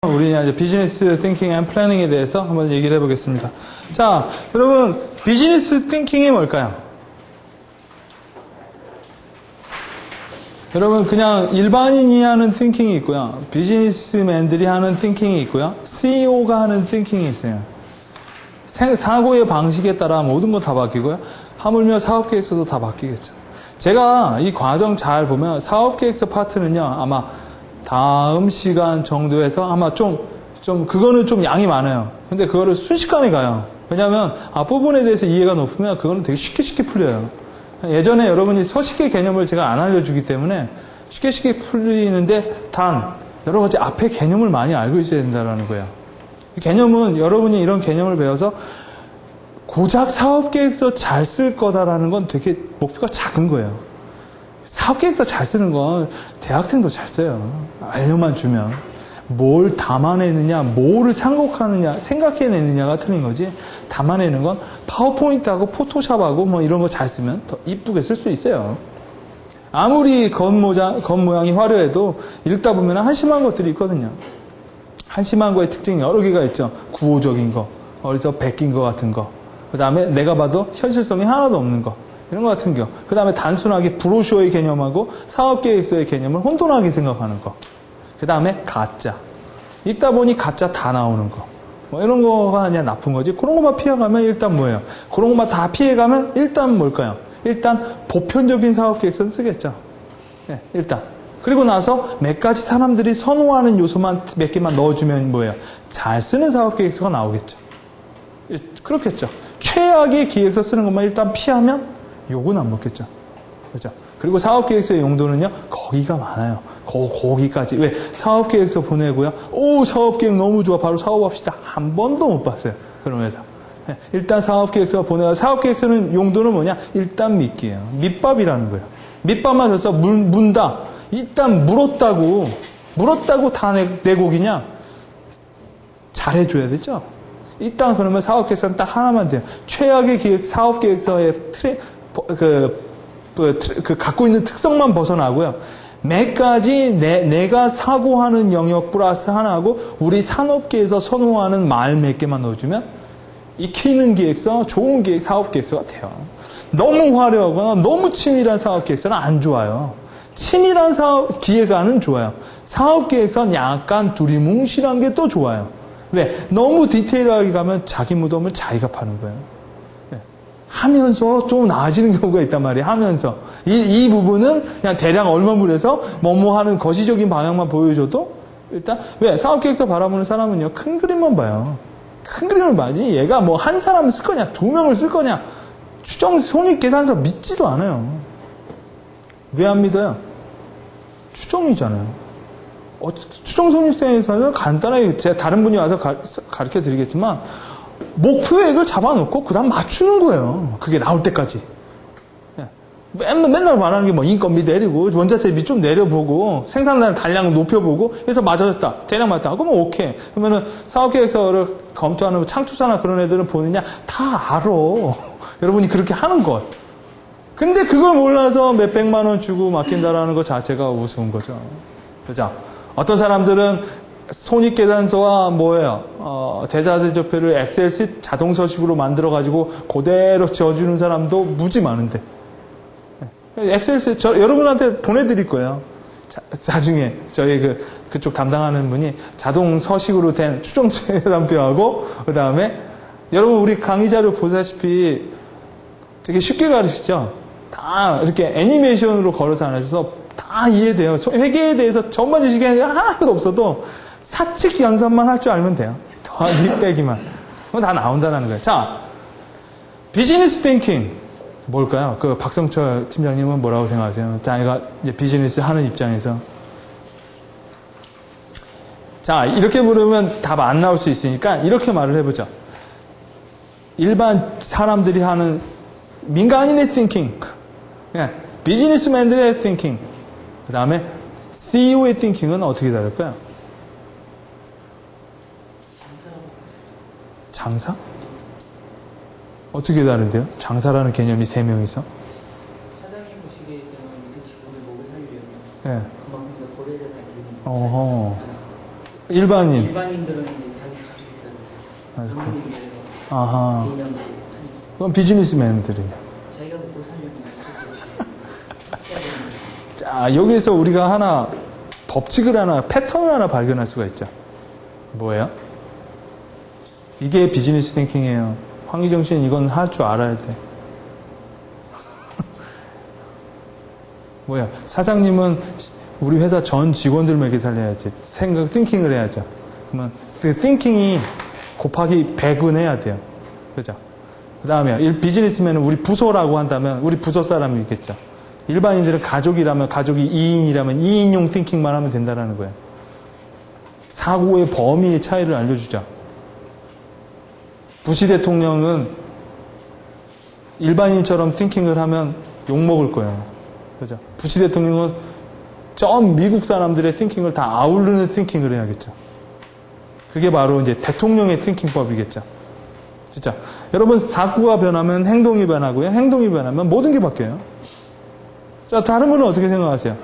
우리 이제 비즈니스 띵킹 앤 플래닝에 대해서 한번 얘기를 해보겠습니다. 자, 여러분, 비즈니스 띵킹이 뭘까요? 여러분, 그냥 일반인이 하는 띵킹이 있고요. 비즈니스맨들이 하는 띵킹이 있고요. CEO가 하는 띵킹이 있어요. 사고의 방식에 따라 모든 건 다 바뀌고요. 하물며 사업계획서도 다 바뀌겠죠. 제가 이 과정 잘 보면 사업계획서 파트는요, 아마 다음 시간 정도에서 아마 그거는 좀 양이 많아요. 근데 그거를 순식간에 가요. 왜냐하면 앞부분에 대해서 이해가 높으면 그거는 되게 쉽게 풀려요. 예전에 여러분이 서식의 개념을 제가 안 알려주기 때문에 쉽게 풀리는데 단 여러 가지 앞에 개념을 많이 알고 있어야 된다는 거예요. 개념은 여러분이 이런 개념을 배워서 고작 사업계획서 잘 쓸 거다라는 건 되게 목표가 작은 거예요. 사업계획서 잘 쓰는 건 대학생도 잘 써요. 알려만 주면. 뭘 담아내느냐, 뭐를 생각해내느냐가 틀린 거지. 담아내는 건 파워포인트하고 포토샵하고 뭐 이런 거 잘 쓰면 더 이쁘게 쓸 수 있어요. 아무리 겉모양이 화려해도 읽다 보면 한심한 것들이 있거든요. 한심한 거의 특징이 여러 개가 있죠. 구호적인 거, 어디서 베낀 거 같은 거. 그 다음에 내가 봐도 현실성이 하나도 없는 거. 이런 것 같은 경우. 그 다음에 단순하게 브로셔의 개념하고 사업계획서의 개념을 혼돈하게 생각하는 거. 그 다음에 가짜. 읽다 보니 가짜 다 나오는 거. 뭐 이런 거가 그냥 나쁜 거지. 그런 것만 피해가면 일단 뭐예요? 그런 것만 다 피해가면 일단 뭘까요? 일단 보편적인 사업계획서는 쓰겠죠. 네, 일단. 그리고 나서 몇 가지 사람들이 선호하는 요소만 몇 개만 넣어주면 뭐예요? 잘 쓰는 사업계획서가 나오겠죠. 그렇겠죠. 최악의 기획서 쓰는 것만 일단 피하면 욕은 안 먹겠죠. 그렇죠? 그리고 사업계획서의 용도는요, 거기가 많아요. 거기까지. 왜? 사업계획서 보내고요. 오, 사업계획 너무 좋아. 바로 사업합시다. 한 번도 못 봤어요. 그런 회사. 일단 사업계획서 보내고, 사업계획서는 용도는 뭐냐? 일단 믿기예요. 밑밥이라는 거예요. 밑밥만 줬어. 문다. 일단 물었다고 다 내 곡이냐? 잘해줘야 되죠? 일단 그러면 사업계획서는 딱 하나만 돼요. 최악의 사업계획서의 갖고 있는 특성만 벗어나고요. 몇 가지 내가 사고하는 영역 플러스 하나하고 우리 산업계에서 선호하는 말 몇 개만 넣어주면 익히는 기획서, 좋은 사업계획서가 돼요. 너무 화려하거나 너무 치밀한 사업계획서는 안 좋아요. 치밀한 기획안은 좋아요. 사업계획서는 약간 두리뭉실한 게 또 좋아요. 왜? 너무 디테일하게 가면 자기 무덤을 자기가 파는 거예요. 하면서 좀 나아지는 경우가 있단 말이에요. 하면서. 이 부분은 그냥 대략 얼마물에서 뭐뭐 하는 거시적인 방향만 보여줘도 일단, 왜? 사업계획서 바라보는 사람은요, 큰 그림만 봐요. 큰 그림을 봐야지. 얘가 뭐 한 사람을 쓸 거냐, 두 명을 쓸 거냐, 손익계산서 믿지도 않아요. 왜 안 믿어요? 추정이잖아요. 추정 손익계산서는 간단하게 제가 다른 분이 와서 가르쳐 드리겠지만 목표액을 잡아놓고 그 다음 맞추는 거예요. 그게 나올 때까지. 맨날 말하는 게 뭐 인건비 내리고 원자재비 좀 내려보고 생산량 단량 높여보고 해서 맞아졌다. 대략 맞다. 그러면 오케이. 그러면은 사업계획서를 검토하는 창투사나 그런 애들은 보느냐? 다 알아. 여러분이 그렇게 하는 것. 근데 그걸 몰라서 몇백만 원 주고 맡긴다라는 것 자체가 우스운 거죠. 그죠? 어떤 사람들은 손익계산서와 대자대조표를 엑셀 자동 서식으로 만들어가지고 그대로 지어주는 사람도 무지 많은데. 엑셀 여러분한테 보내드릴 거예요. 나중에 저희 그쪽 담당하는 분이 자동 서식으로 된 추정계산표하고 그 다음에 여러분 우리 강의자료 보다시피 되게 쉽게 가르치죠. 다 이렇게 애니메이션으로 걸어서 안 하셔서 다 이해돼요. 회계에 대해서 전반 지식이 하나도 없어도 사칙 연산만 할 줄 알면 돼요. 더하기 빼기만. 그건 다 나온다는 거예요. 자, 비즈니스 띵킹. 뭘까요? 박성철 팀장님은 뭐라고 생각하세요? 자기가 이제 비즈니스 하는 입장에서. 자, 이렇게 물으면 답 안 나올 수 있으니까 이렇게 말을 해보죠. 일반 사람들이 하는 민간인의 띵킹. 비즈니스맨들의 띵킹. 그 다음에 CEO의 띵킹은 어떻게 다를까요? 장사? 어떻게 다른데요? 장사라는 개념이 3명이서? 사장님 보시기에 밑에 직원을 먹여 살리려면 네. 그만큼 더 거래를 다 어허. 일반인. 일반인들은 이제 자기 가족이 있다는 전문에 비해서 아하. 개인형들이 그럼 비즈니스맨들이. 자기가 먹고 살려면 자, 여기에서 우리가 하나, 법칙을 하나, 패턴을 하나 발견할 수가 있죠. 뭐예요? 이게 비즈니스 띵킹이에요. 황희정 씨는 이건 할 줄 알아야 돼. 뭐야? 사장님은 우리 회사 전 직원들 먹여 살려야지. 띵킹을 해야죠. 그러면 그 띵킹이 곱하기 100은 해야 돼요. 그죠? 그 다음에 비즈니스맨은 우리 부서라고 한다면 우리 부서 사람이 있겠죠. 일반인들은 가족이라면 가족이 2인이라면 2인용 띵킹만 하면 된다는 거예요. 사고의 범위의 차이를 알려주죠. 부시 대통령은 일반인처럼 띵킹을 하면 욕먹을 거예요. 그죠? 부시 대통령은 전 미국 사람들의 띵킹을 다 아우르는 띵킹을 해야겠죠. 그게 바로 이제 대통령의 띵킹법이겠죠. 진짜. 여러분, 사고가 변하면 행동이 변하고요. 행동이 변하면 모든 게 바뀌어요. 자, 다른 분은 어떻게 생각하세요?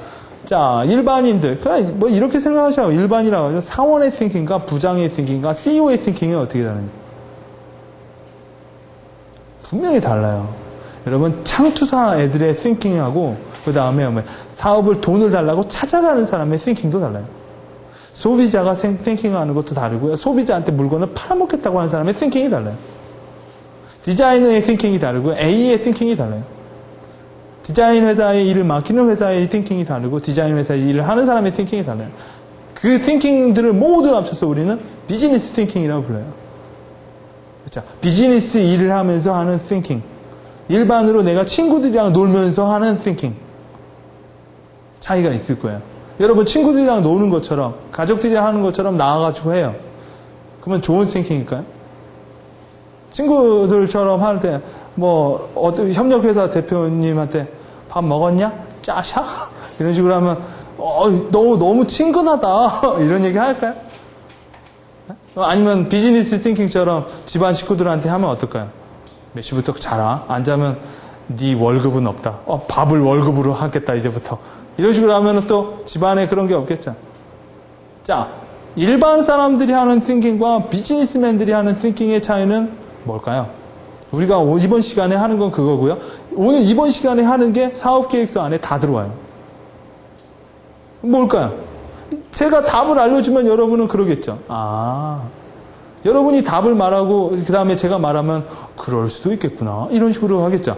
자, 일반인들. 그냥 뭐 이렇게 생각하셔요. 일반이라고 하죠. 사원의 띵킹과 부장의 띵킹과 CEO의 띵킹이 어떻게 다른지. 분명히 달라요. 여러분, 창투사 애들의 띵킹하고 그 다음에 사업을 돈을 달라고 찾아가는 사람의 띵킹도 달라요. 소비자가 띵킹하는 것도 다르고요. 소비자한테 물건을 팔아먹겠다고 하는 사람의 띵킹이 달라요. 디자이너의 띵킹이 다르고 A의 띵킹이 달라요. 디자인 회사에 일을 맡기는 회사의 띵킹이 다르고 디자인 회사에 일을 하는 사람의 띵킹이 달라요. 그 띵킹들을 모두 합쳐서 우리는 비즈니스 띵킹이라고 불러요. 그렇죠? 비즈니스 일을 하면서 하는 띵킹. 일반으로 내가 친구들이랑 놀면서 하는 띵킹. 차이가 있을 거예요. 여러분 친구들이랑 노는 것처럼 가족들이랑 하는 것처럼 나와가지고 해요. 그러면 좋은 띵킹일까요? 친구들처럼 할 때 뭐 어떤 협력회사 대표님한테 밥 먹었냐? 짜샤? 이런 식으로 하면 너무 친근하다 이런 얘기 할까요? 아니면 비즈니스 띵킹처럼 집안 식구들한테 하면 어떨까요? 몇 시부터 자라? 안 자면 네 월급은 없다. 밥을 월급으로 하겠다 이제부터. 이런 식으로 하면 또 집안에 그런 게 없겠죠. 자, 일반 사람들이 하는 띵킹과 비즈니스맨들이 하는 띵킹의 차이는 뭘까요? 우리가 이번 시간에 하는 건 그거고요. 오늘 이번 시간에 하는 게 사업계획서 안에 다 들어와요. 뭘까요? 제가 답을 알려주면 여러분은 그러겠죠. 여러분이 답을 말하고 그 다음에 제가 말하면 그럴 수도 있겠구나. 이런 식으로 하겠죠.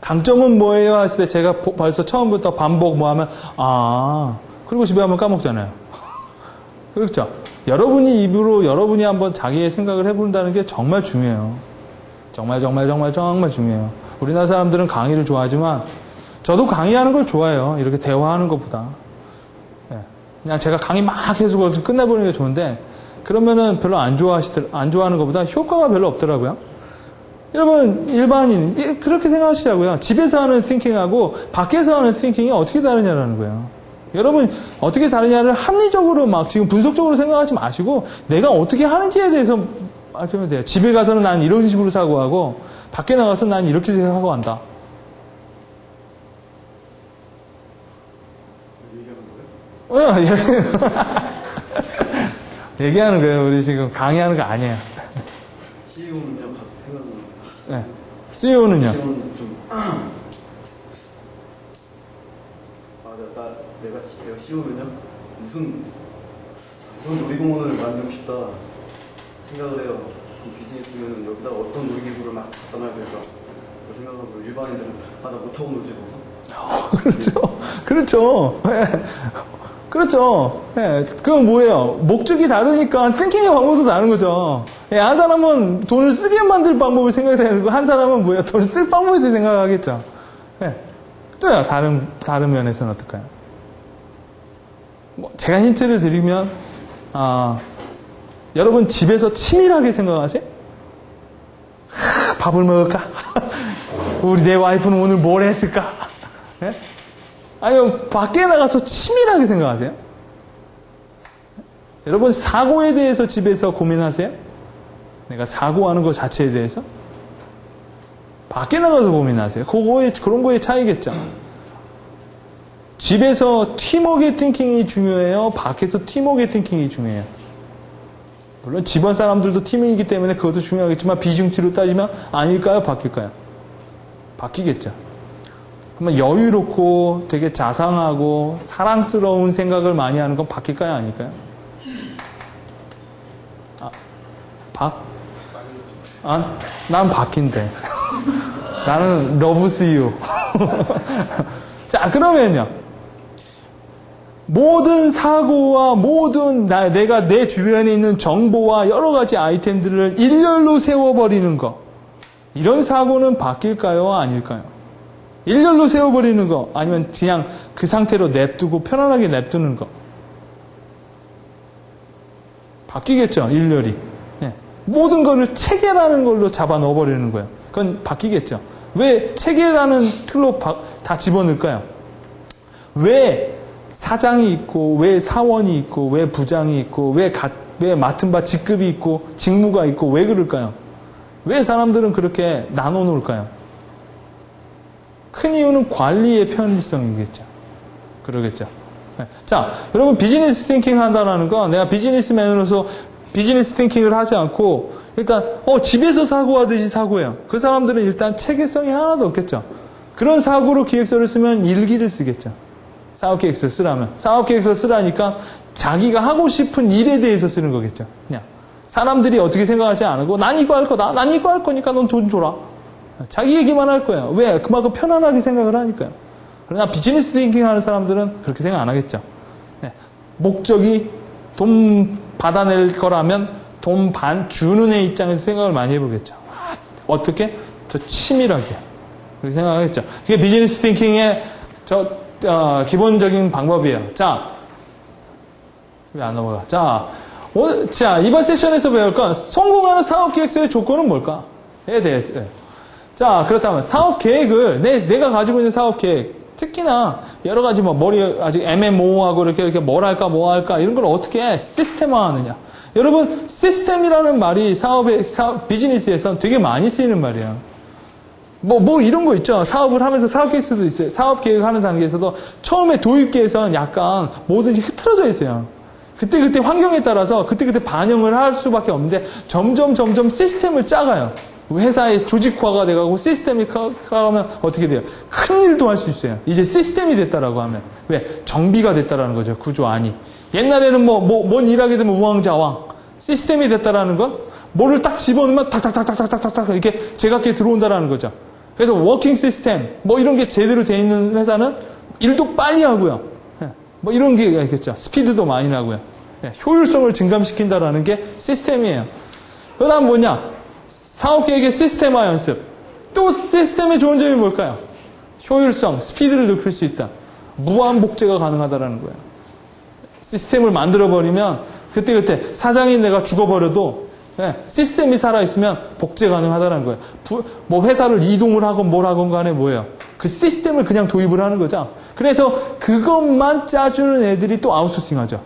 강점은 뭐예요? 했을 때 제가 벌써 처음부터 반복 뭐 하면 그리고 집에 가면 까먹잖아요. 그렇죠? 여러분이 입으로 여러분이 한번 자기의 생각을 해본다는 게 정말 중요해요. 정말 중요해요. 우리나라 사람들은 강의를 좋아하지만 저도 강의하는 걸 좋아해요. 이렇게 대화하는 것보다. 그냥 제가 강의 막 해주고 끝내버리는 게 좋은데 그러면은 별로 안 좋아하는 것보다 효과가 별로 없더라고요. 여러분 일반인 그렇게 생각하시라고요. 집에서 하는 띵킹하고 밖에서 하는 띵킹이 어떻게 다르냐라는 거예요. 여러분 어떻게 다르냐를 합리적으로 막 지금 분석적으로 생각하지 마시고 내가 어떻게 하는지에 대해서 알면 돼요. 집에 가서는 난 이런 식으로 사고하고 밖에 나가서 난 이렇게 생각하고 한다. 얘기하는 거예요. 우리 지금 강의하는 거 아니에요. CEO는요, 생각나는. 네. CEO는요? CEO는 좀. 내가 CEO면요, 무슨 이런 놀이공원을 만들고 싶다 생각을 해요. 비즈니스면은 여기다 어떤 놀이기구를 막 갖다 놔야 될까 생각하고 일반인들은 나 못하고 놀지 뭐서. 그렇죠. 네. 그렇죠. 네. 그건 뭐예요? 목적이 다르니까 띵킹의 방법도 다른 거죠. 네. 한 사람은 돈을 쓰게 만들 방법을 생각해야 되고 한 사람은 뭐예요? 돈을 쓸 방법에 대해 생각하겠죠. 네. 또요. 다른 면에서는 어떨까요? 제가 힌트를 드리면 여러분 집에서 치밀하게 생각하세요? 밥을 먹을까? 우리 내 와이프는 오늘 뭘 했을까? 네? 아니면 밖에 나가서 치밀하게 생각하세요? 여러분 사고에 대해서 집에서 고민하세요? 내가 사고하는 것 자체에 대해서? 밖에 나가서 고민하세요? 그런 거의 차이겠죠. 집에서 팀워크의 띵킹이 중요해요? 밖에서 팀워크의 띵킹이 중요해요? 물론 집안 사람들도 팀이기 때문에 그것도 중요하겠지만 비중치로 따지면 아닐까요? 바뀔까요? 바뀌겠죠. 그러면 여유롭고 되게 자상하고 사랑스러운 생각을 많이 하는 건 바뀔까요? 아닐까요? 난 바뀐대. 나는 loves you. 자, 그러면요. 모든 사고와 모든 내가 내 주변에 있는 정보와 여러 가지 아이템들을 일렬로 세워버리는 거. 이런 사고는 바뀔까요? 아닐까요? 일렬로 세워버리는 거. 아니면 그냥 그 상태로 냅두고 편안하게 냅두는 거. 바뀌겠죠, 일렬이. 네. 모든 거를 체계라는 걸로 잡아 넣어버리는 거예요. 그건 바뀌겠죠. 왜 체계라는 틀로 다 집어넣을까요? 왜 사장이 있고, 왜 사원이 있고, 왜 부장이 있고, 왜 맡은 바 직급이 있고, 직무가 있고, 왜 그럴까요? 왜 사람들은 그렇게 나눠 놓을까요? 큰 이유는 관리의 편리성이겠죠. 그러겠죠. 자, 여러분 비즈니스 띵킹 한다는 건 내가 비즈니스맨으로서 비즈니스 띵킹을 하지 않고 일단 집에서 사고하듯이 사고해요. 그 사람들은 일단 체계성이 하나도 없겠죠. 그런 사고로 기획서를 쓰면 일기를 쓰겠죠. 사업계획서 쓰라면. 사업계획서 쓰라니까 자기가 하고 싶은 일에 대해서 쓰는 거겠죠. 그냥 사람들이 어떻게 생각하지 않고 난 이거 할 거다. 난 이거 할 거니까 넌 돈 줘라. 자기 얘기만 할 거예요. 왜? 그만큼 편안하게 생각을 하니까요. 그러나 비즈니스 띵킹 하는 사람들은 그렇게 생각 안 하겠죠. 네. 목적이 돈 받아낼 거라면 돈 주는 애 입장에서 생각을 많이 해보겠죠. 어떻게? 더 치밀하게. 그렇게 생각하겠죠. 그게 비즈니스 띵킹의 기본적인 방법이에요. 자, 왜 안 넘어가? 자, 이번 세션에서 배울 건 성공하는 사업 계획서의 조건은 뭘까?에 대해서. 자, 그렇다면 사업 계획을 내가 가지고 있는 사업 계획, 특히나 여러 가지 머리 아직 애매모호하고 이렇게 뭘 할까 뭐 할까 이런 걸 어떻게 시스템화하느냐. 여러분 시스템이라는 말이 비즈니스에서는 되게 많이 쓰이는 말이에요. 뭐 이런 거 있죠. 사업을 하면서 사업 계획서도 있어요. 사업 계획하는 단계에서도 처음에 도입계에서는 약간 뭐든지 흐트러져 있어요. 그때 환경에 따라서 그때 반영을 할 수밖에 없는데 점점 시스템을 짜가요. 회사의 조직화가 돼가고 시스템이 가면 어떻게 돼요? 큰 일도 할 수 있어요. 이제 시스템이 됐다라고 하면. 왜? 정비가 됐다라는 거죠. 구조 안이. 옛날에는 뭔 일하게 되면 우왕좌왕. 시스템이 됐다라는 건 뭐를 딱 집어넣으면 탁탁탁탁탁탁탁 이렇게 제각기 들어온다라는 거죠. 그래서 워킹 시스템 이런 게 제대로 돼 있는 회사는 일도 빨리 하고요. 이런 게 있겠죠. 스피드도 많이 나고요. 효율성을 증감시킨다라는 게 시스템이에요. 그 다음 뭐냐? 사업계획의 시스템화 연습. 또 시스템의 좋은 점이 뭘까요? 효율성, 스피드를 높일 수 있다. 무한 복제가 가능하다라는 거예요. 시스템을 만들어버리면 그때 사장인 내가 죽어버려도 시스템이 살아있으면 복제 가능하다는 거예요. 회사를 이동을 하건 뭘 하건 간에 뭐예요? 그 시스템을 그냥 도입을 하는 거죠. 그래서 그것만 짜주는 애들이 또 아웃소싱 하죠.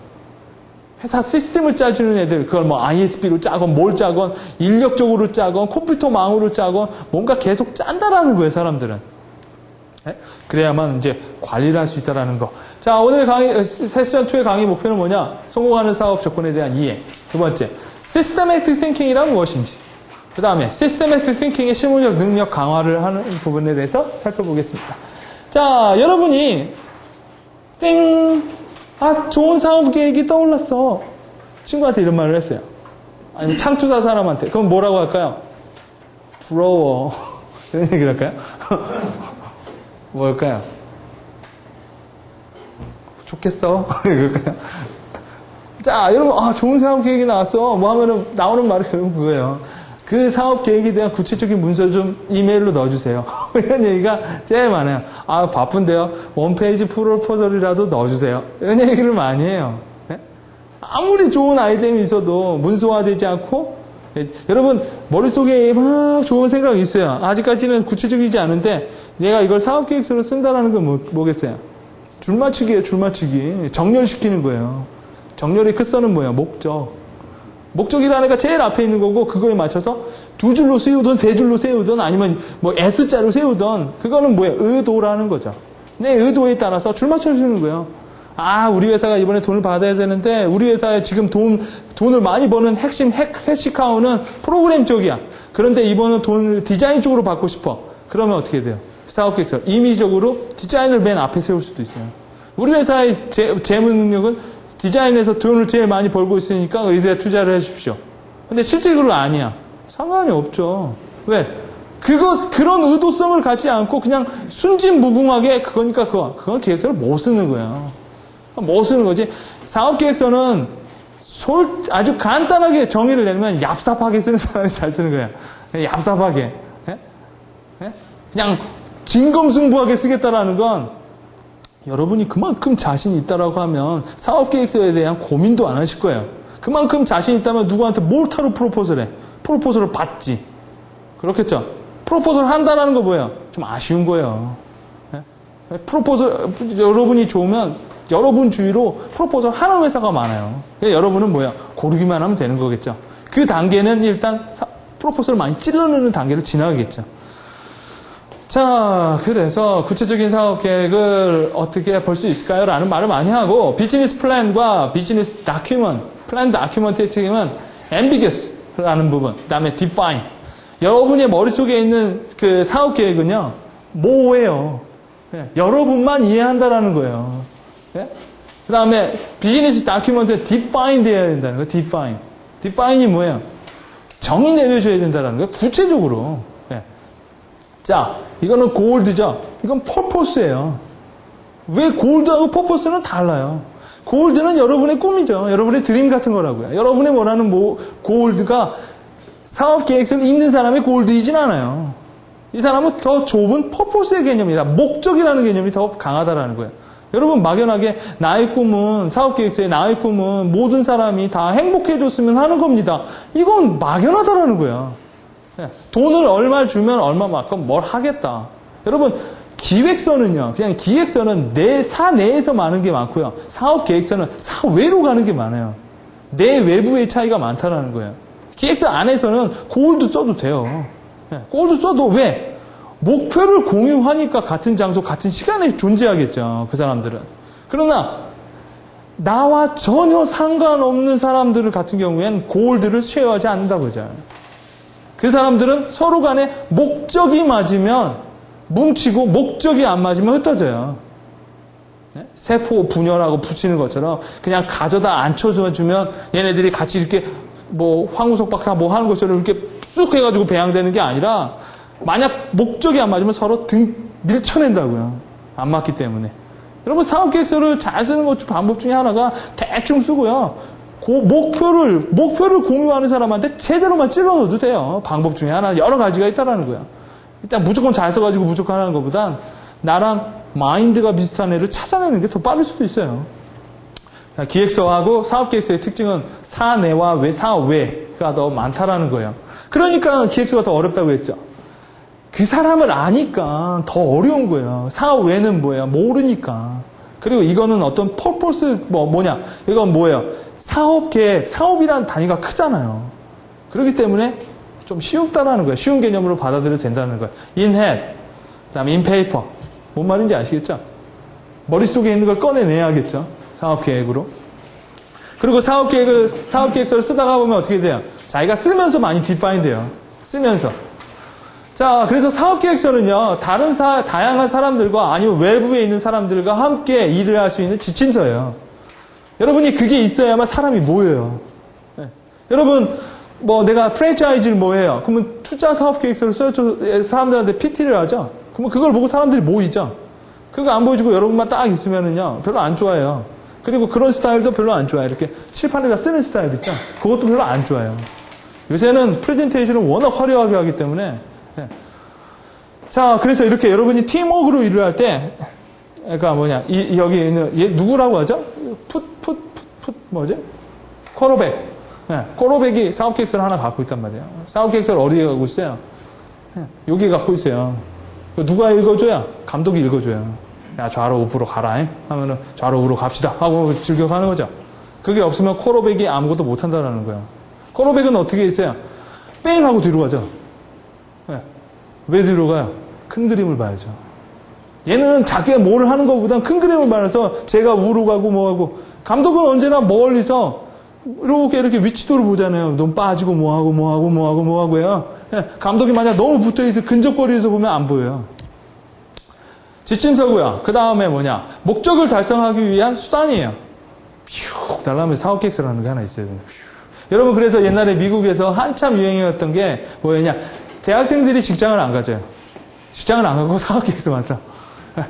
회사 시스템을 짜주는 애들, 그걸 ISP로 짜건 뭘 짜건 인력적으로 짜건 컴퓨터망으로 짜건 뭔가 계속 짠다라는 거예요, 사람들은. 그래야만 이제 관리를 할 수 있다라는 거. 자, 오늘 세션 2의 강의 목표는 뭐냐? 성공하는 사업 조건에 대한 이해. 두 번째, 시스테매틱 띵킹이란 무엇인지. 그 다음에 시스테매틱 띵킹의 실무적 능력 강화를 하는 부분에 대해서 살펴보겠습니다. 자, 여러분이 좋은 사업 계획이 떠올랐어. 친구한테 이런 말을 했어요. 아니면 창투사 사람한테. 그럼 뭐라고 할까요? 부러워. 이런 얘기를 할까요? 뭘까요? 좋겠어. 이럴까요? 자, 여러분, 좋은 사업 계획이 나왔어. 하면은 나오는 말이 그거예요. 그 사업 계획에 대한 구체적인 문서 좀 이메일로 넣어주세요. 이런 얘기가 제일 많아요. 바쁜데요. 원페이지 프로포절이라도 넣어주세요. 이런 얘기를 많이 해요. 네? 아무리 좋은 아이템이 있어도 문서화되지 않고, 여러분, 머릿속에 막 좋은 생각이 있어요. 아직까지는 구체적이지 않은데, 내가 이걸 사업 계획서로 쓴다라는 건 뭐겠어요? 줄맞추기예요, 줄맞추기. 정렬시키는 거예요. 정렬의 끝선은 뭐예요? 목적이라는 게 제일 앞에 있는 거고 그거에 맞춰서 2줄로 세우든 3줄로 세우든 아니면 S자로 세우든 그거는 뭐예요? 의도라는 거죠. 내 의도에 따라서 줄 맞춰주는 거예요. 아, 우리 회사가 이번에 돈을 받아야 되는데 우리 회사에 지금 돈을 많이 버는 핵심 캐시카우는 프로그램 쪽이야. 그런데 이번은 돈을 디자인 쪽으로 받고 싶어. 그러면 어떻게 돼요? 사업계획서 임의적으로 디자인을 맨 앞에 세울 수도 있어요. 우리 회사의 재무 능력은 디자인에서 돈을 제일 많이 벌고 있으니까 의대에 투자를 해주십시오. 근데 실질적으로 아니야. 상관이 없죠. 왜? 그런 의도성을 갖지 않고 그냥 순진무궁하게 그거니까 그건 계획서를 못 쓰는 거예요. 못 쓰는 거지. 사업계획서는 아주 간단하게 정의를 내면 얍삽하게 쓰는 사람이 잘 쓰는 거예요. 얍삽하게. 예? 예? 그냥 진검승부하게 쓰겠다라는 건 여러분이 그만큼 자신이 있다라고 하면 사업계획서에 대한 고민도 안 하실 거예요. 그만큼 자신 있다면 누구한테 몰타로 프로포즈를 해. 프로포즈를 받지. 그렇겠죠? 프로포즈를 한다라는 거 뭐예요? 좀 아쉬운 거예요. 예? 프로포즈, 여러분이 좋으면 여러분 주위로 프로포즈를 하는 회사가 많아요. 그러니까 여러분은 뭐야? 고르기만 하면 되는 거겠죠. 그 단계는 일단 프로포즈를 많이 찔러넣는 단계를 지나가겠죠. 자, 그래서 구체적인 사업 계획을 어떻게 볼 수 있을까요? 라는 말을 많이 하고, 비즈니스 플랜과 비즈니스 다큐먼트, 플랜 다큐먼트의 책임은 ambiguous 라는 부분, 그 다음에 define. 여러분의 머릿속에 있는 그 사업 계획은요, 모호해요. 여러분만 이해한다라는 거예요. 그 다음에 비즈니스 다큐먼트에 define 돼야 된다는 거예요. define. define이 뭐예요? 정의 내려줘야 된다는 거예요. 구체적으로. 자, 이거는 골드죠. 이건 퍼포스예요. 왜 골드하고 퍼포스는 달라요? 골드는 여러분의 꿈이죠. 여러분의 드림 같은 거라고요. 여러분이 원하는 골드가 사업 계획서를 읽는 사람의 골드이진 않아요. 이 사람은 더 좁은 퍼포스의 개념이다. 목적이라는 개념이 더 강하다라는 거예요. 여러분 막연하게 나의 꿈은 사업 계획서에 나의 꿈은 모든 사람이 다 행복해졌으면 하는 겁니다. 이건 막연하다라는 거예요. 돈을 얼마 주면 얼마만큼 뭘 하겠다. 여러분 기획서는요. 그냥 기획서는 내 사내에서 많은 게 많고요. 사업 계획서는 사외로 가는 게 많아요. 내 외부의 차이가 많다라는 거예요. 기획서 안에서는 골드 써도 돼요. 골드 써도 왜? 목표를 공유하니까 같은 장소, 같은 시간에 존재하겠죠. 그 사람들은. 그러나 나와 전혀 상관없는 사람들 같은 경우에는 골드를 쉐어하지 않는다고 하죠. 그 사람들은 서로 간에 목적이 맞으면 뭉치고 목적이 안 맞으면 흩어져요. 세포 분열하고 붙이는 것처럼 그냥 가져다 앉혀주면 얘네들이 같이 이렇게 뭐 황우석 박사 뭐 하는 것처럼 이렇게 쑥 해가지고 배양되는 게 아니라 만약 목적이 안 맞으면 서로 밀쳐낸다고요. 안 맞기 때문에. 여러분 사업계획서를 잘 쓰는 것 방법 중에 하나가 대충 쓰고요. 그 목표를 공유하는 사람한테 제대로만 찔러줘도 돼요. 방법 중에 하나 여러 가지가 있다라는 거야. 일단 무조건 잘 써가지고 무조건 하는 것보단 나랑 마인드가 비슷한 애를 찾아내는 게 더 빠를 수도 있어요. 기획서하고 사업계획서의 특징은 사내와 사외가 더 많다라는 거예요. 그러니까 기획서가 더 어렵다고 했죠. 그 사람을 아니까 더 어려운 거예요. 사외는 뭐예요? 모르니까. 그리고 이거는 어떤 퍼포스 뭐냐? 이건 뭐예요? 사업계획, 사업이라는 단위가 크잖아요. 그렇기 때문에 좀 쉽다라는 거예요. 쉬운 개념으로 받아들여도 된다는 거예요. in head, 그 다음에 in paper. 뭔 말인지 아시겠죠? 머릿속에 있는 걸 꺼내내야겠죠. 사업계획으로. 그리고 사업계획서를 쓰다가 보면 어떻게 돼요? 자기가 쓰면서 많이 define 돼요. 쓰면서. 자, 그래서 사업계획서는요, 다양한 사람들과 아니면 외부에 있는 사람들과 함께 일을 할 수 있는 지침서예요. 여러분이 그게 있어야만 사람이 모여요. 네. 여러분, 내가 프랜차이즈를 해요? 그러면 투자 사업 계획서를 써줘, 사람들한테 PT를 하죠? 그러면 그걸 보고 사람들이 모이죠? 그거 안 보여주고 여러분만 딱 있으면은요, 별로 안 좋아해요. 그리고 그런 스타일도 별로 안 좋아해요. 이렇게 칠판에다 쓰는 스타일 있죠? 그것도 별로 안 좋아해요. 요새는 프레젠테이션을 워낙 화려하게 하기 때문에. 네. 자, 그래서 이렇게 여러분이 팀워크로 일을 할 때, 그러니까 여기 있는, 얘 누구라고 하죠? 뭐지? 코로백. 네, 코로백이 사업계획서를 하나 갖고 있단 말이에요. 사업계획서를 어디에 갖고 있어요? 네, 여기 갖고 있어요. 누가 읽어줘야? 감독이 읽어줘요. 야, 좌로 우프로 가라. 하면은 좌로 우로 갑시다. 하고 즐겨가는 거죠. 그게 없으면 코로백이 아무것도 못한다는 거예요. 코로백은 어떻게 있어요? 뺑! 하고 뒤로 가죠. 네. 왜 뒤로 가요? 큰 그림을 봐야죠. 얘는 자기가 뭘 하는 것보단 큰 그림을 말해서 제가 우르 가고 뭐하고 감독은 언제나 멀리서 이렇게 위치도를 보잖아요. 너무 빠지고 뭐하고요. 감독이 만약 너무 붙어있어 근접거리에서 보면 안 보여요. 지침서고요. 그 다음에 뭐냐? 목적을 달성하기 위한 수단이에요. 슉 날라오면 사업계획서라는 게 하나 있어요. 여러분 그래서 옛날에 미국에서 한참 유행이었던 게 뭐였냐? 대학생들이 직장을 안 가져요. 직장을 안 가고 사업계획서만 써.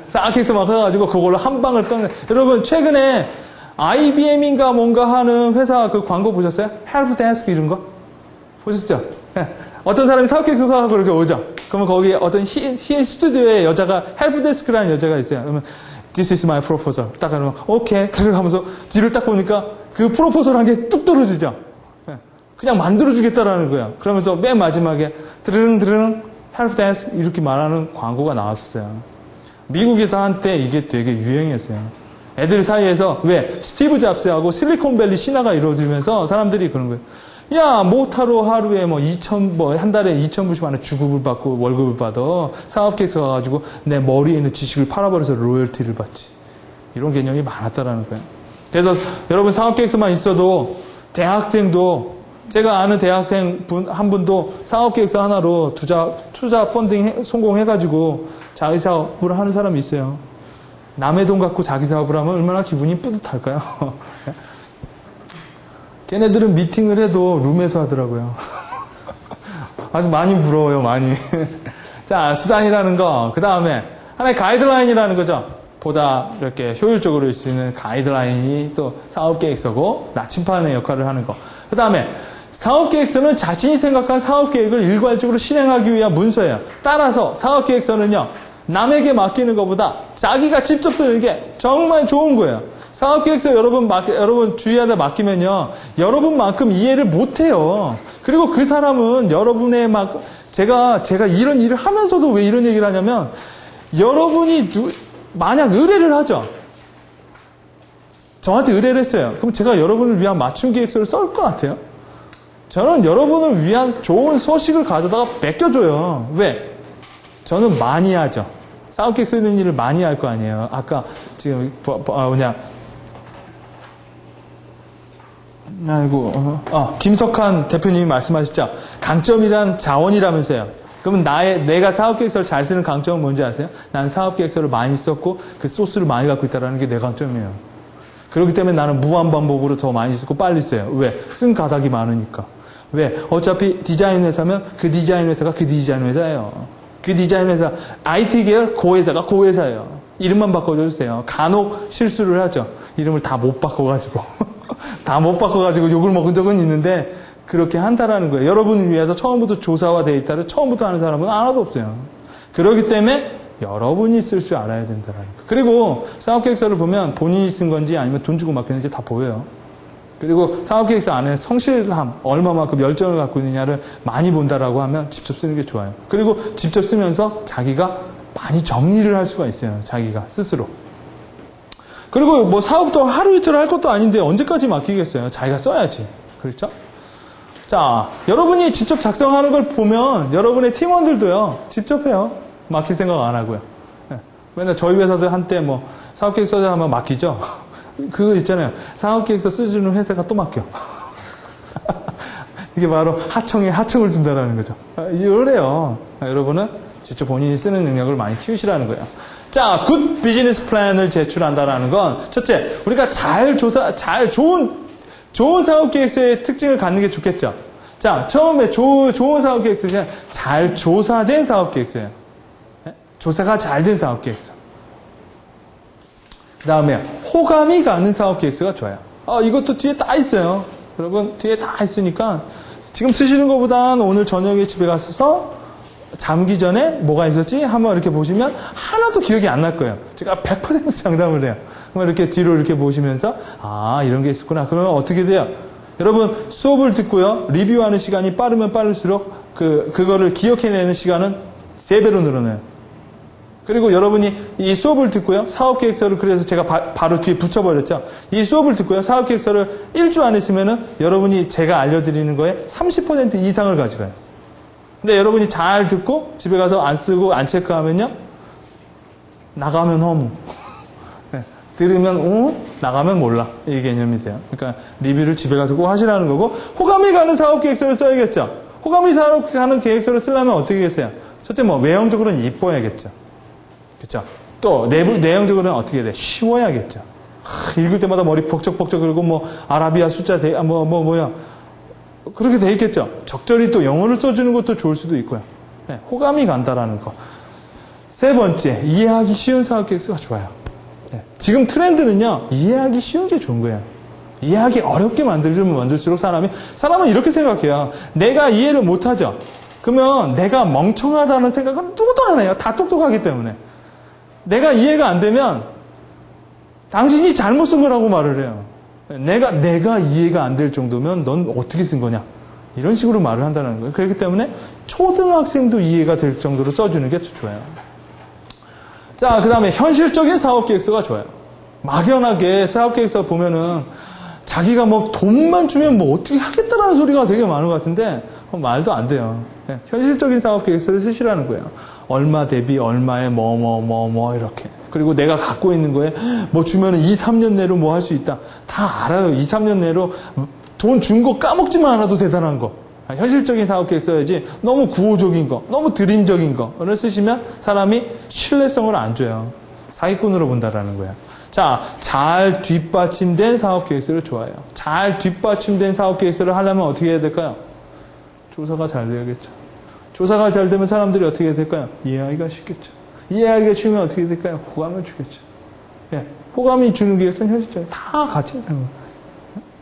사업계획서만 써가지고 그걸로 한 방을 꺾는. 여러분 최근에 IBM인가 뭔가 하는 회사 그 광고 보셨어요? 헬프데스크 이런 거? 보셨죠? 어떤 사람이 사업계획서 써가지고 이렇게 오죠. 그러면 거기 어떤 흰 스튜디오에 여자가 헬프데스크라는 여자가 있어요. 그러면 This is my proposal. 딱 그러면 오케이 들어가면서 뒤를 딱 보니까 그 프로포설 한 게 뚝 떨어지죠. 그냥 만들어주겠다라는 거야. 그러면서 맨 마지막에 드르릉 헬프데스크 이렇게 말하는 광고가 나왔었어요. 미국에서 한때 이게 되게 유행했어요. 애들 사이에서 왜 스티브 잡스하고 실리콘밸리 신화가 이루어지면서 사람들이 그런 거예요. 야, 모타로 하루에 한 달에 2,000불씩 하는 주급을 받고 월급을 받아. 사업계획서 가가지고 내 머리에 있는 지식을 팔아버려서 로열티를 받지. 이런 개념이 많았다라는 거예요. 그래서 여러분 사업계획서만 있어도 대학생도 제가 아는 대학생 한 분도 사업계획서 하나로 투자 펀딩 성공해가지고 자기 사업을 하는 사람이 있어요. 남의 돈 갖고 자기 사업을 하면 얼마나 기분이 뿌듯할까요? 걔네들은 미팅을 해도 룸에서 하더라고요. 아주 많이 부러워요, 많이. 자, 수단이라는 거. 그 다음에 하나의 가이드라인이라는 거죠. 보다 이렇게 효율적으로 할 수 있는 가이드라인이 또 사업계획서고 나침판의 역할을 하는 거. 그 다음에 사업계획서는 자신이 생각한 사업계획을 일괄적으로 실행하기 위한 문서예요. 따라서 사업계획서는요. 남에게 맡기는 것보다 자기가 직접 쓰는 게 정말 좋은 거예요. 사업계획서 여러분 주위에다 맡기면요. 여러분만큼 이해를 못해요. 그리고 그 사람은 여러분의 제가 이런 일을 하면서도 왜 이런 얘기를 하냐면 여러분이 만약 의뢰를 하죠. 저한테 의뢰를 했어요. 그럼 제가 여러분을 위한 맞춤 계획서를 쓸 것 같아요. 저는 여러분을 위한 좋은 소식을 가져다가 맡겨줘요. 왜? 저는 많이 하죠. 사업계획 쓰는 일을 많이 할 거 아니에요. 아까 지금 김석한 대표님이 말씀하셨죠. 강점이란 자원이라면서요. 그러면 내가 사업계획서를 잘 쓰는 강점은 뭔지 아세요? 난 사업계획서를 많이 썼고 그 소스를 많이 갖고 있다는 게 내 강점이에요. 그렇기 때문에 나는 무한반복으로 더 많이 쓰고 빨리 써요. 왜? 쓴 가닥이 많으니까. 왜? 어차피 디자인 회사면 그 디자인 회사가 그 디자인 회사예요. 그 디자인 회사, IT 계열 그 회사가 그 회사예요. 이름만 바꿔주세요. 간혹 실수를 하죠. 이름을 다 못 바꿔가지고. 다 못 바꿔가지고 욕을 먹은 적은 있는데 그렇게 한다라는 거예요. 여러분을 위해서 처음부터 조사와 데이터를 처음부터 하는 사람은 하나도 없어요. 그렇기 때문에 여러분이 쓸 줄 알아야 된다라는 거예요. 그리고 사업계획서를 보면 본인이 쓴 건지 아니면 돈 주고 맡겼는지 다 보여요. 그리고 사업계획서 안에 성실함, 얼마만큼 열정을 갖고 있느냐를 많이 본다라고 하면 직접 쓰는 게 좋아요. 그리고 직접 쓰면서 자기가 많이 정리를 할 수가 있어요. 자기가 스스로. 그리고 사업도 하루 이틀 할 것도 아닌데 언제까지 맡기겠어요. 자기가 써야지. 그렇죠? 자, 여러분이 직접 작성하는 걸 보면 여러분의 팀원들도요. 직접 해요. 맡길 생각 안 하고요. 맨날 저희 회사도 한때 사업계획서 써자 하면 맡기죠. 그거 있잖아요. 사업계획서 써주는 회사가 또 맡겨. 이게 바로 하청에 하청을 준다라는 거죠. 이래요. 여러분은 직접 본인이 쓰는 능력을 많이 키우시라는 거예요. 자, 굿 비즈니스 플랜을 제출한다라는 건 첫째, 우리가 좋은 사업계획서의 특징을 갖는 게 좋겠죠. 자, 처음에 좋은 사업계획서는 잘 조사된 사업계획서예요. 조사가 잘 된 사업계획서. 그 다음에 호감이 가는 사업계획서가 좋아요. 이것도 뒤에 다 있어요. 여러분 뒤에 다 있으니까 지금 쓰시는 것보다는 오늘 저녁에 집에 가서 잠기 전에 뭐가 있었지? 한번 이렇게 보시면 하나도 기억이 안 날 거예요. 제가 100% 장담을 해요. 그럼 이렇게 뒤로 이렇게 보시면서 이런 게 있었구나. 그러면 어떻게 돼요? 여러분 수업을 듣고요. 리뷰하는 시간이 빠르면 빠를수록 그거를 기억해내는 시간은 3배로 늘어나요. 그리고 여러분이 이 수업을 듣고요. 사업계획서를 그래서 제가 바로 뒤에 붙여버렸죠. 이 수업을 듣고요. 사업계획서를 1주 안에 쓰면은 여러분이 제가 알려드리는 거에 30% 이상을 가져가요. 근데 여러분이 잘 듣고 집에 가서 안 쓰고 안 체크하면요. 나가면 허무. 네. 들으면 오, 나가면 몰라. 이 개념이세요. 그러니까 리뷰를 집에 가서 꼭 하시라는 거고, 호감이 가는 사업 계획서를 써야겠죠. 호감이 가는 계획서를 쓰려면 어떻게 하겠어요? 첫째 뭐 외형적으로는 예뻐야겠죠. 그렇죠? 또 내용적으로는 어떻게 해야 돼? 쉬워야겠죠. 읽을 때마다 머리 벅적벅적 그리고 뭐 아라비아 숫자 뭐야 그렇게 돼 있겠죠. 적절히 또 영어를 써주는 것도 좋을 수도 있고요. 네, 호감이 간다라는 거. 세 번째, 이해하기 쉬운 사업 계획서가 좋아요. 네, 지금 트렌드는요, 이해하기 쉬운 게 좋은 거예요. 이해하기 어렵게 만들면 만들수록 사람은 이렇게 생각해요. 내가 이해를 못하죠. 그러면 내가 멍청하다는 생각은 누구도 안 해요. 다 똑똑하기 때문에. 내가 이해가 안 되면 당신이 잘못 쓴 거라고 말을 해요. 내가 이해가 안 될 정도면 넌 어떻게 쓴 거냐. 이런 식으로 말을 한다는 거예요. 그렇기 때문에 초등학생도 이해가 될 정도로 써주는 게 좋아요. 자, 그 다음에 현실적인 사업계획서가 좋아요. 막연하게 사업계획서 보면은 자기가 뭐 돈만 주면 뭐 어떻게 하겠다라는 소리가 되게 많은 것 같은데 말도 안 돼요. 네, 현실적인 사업계획서를 쓰시라는 거예요. 얼마 대비 얼마에 뭐 이렇게. 그리고 내가 갖고 있는 거에 뭐 주면은 2, 3년 내로 뭐 할 수 있다. 다 알아요. 2, 3년 내로 돈 준 거 까먹지만 않아도 대단한 거. 현실적인 사업계획 써야지 너무 구호적인 거, 너무 드림적인 거를 쓰시면 사람이 신뢰성을 안 줘요. 사기꾼으로 본다라는 거예요. 자, 잘 뒷받침된 사업계획서를 좋아해요. 잘 뒷받침된 사업계획서를 하려면 어떻게 해야 될까요? 조사가 잘 돼야겠죠. 조사가 잘 되면 사람들이 어떻게 해야 될까요? 이해하기가 쉽겠죠. 이해하기가 쉬우면 어떻게 될까요? 호감을 주겠죠. 예, 호감이 주는 계획서는 현실적인 다 같이 있는 거예요.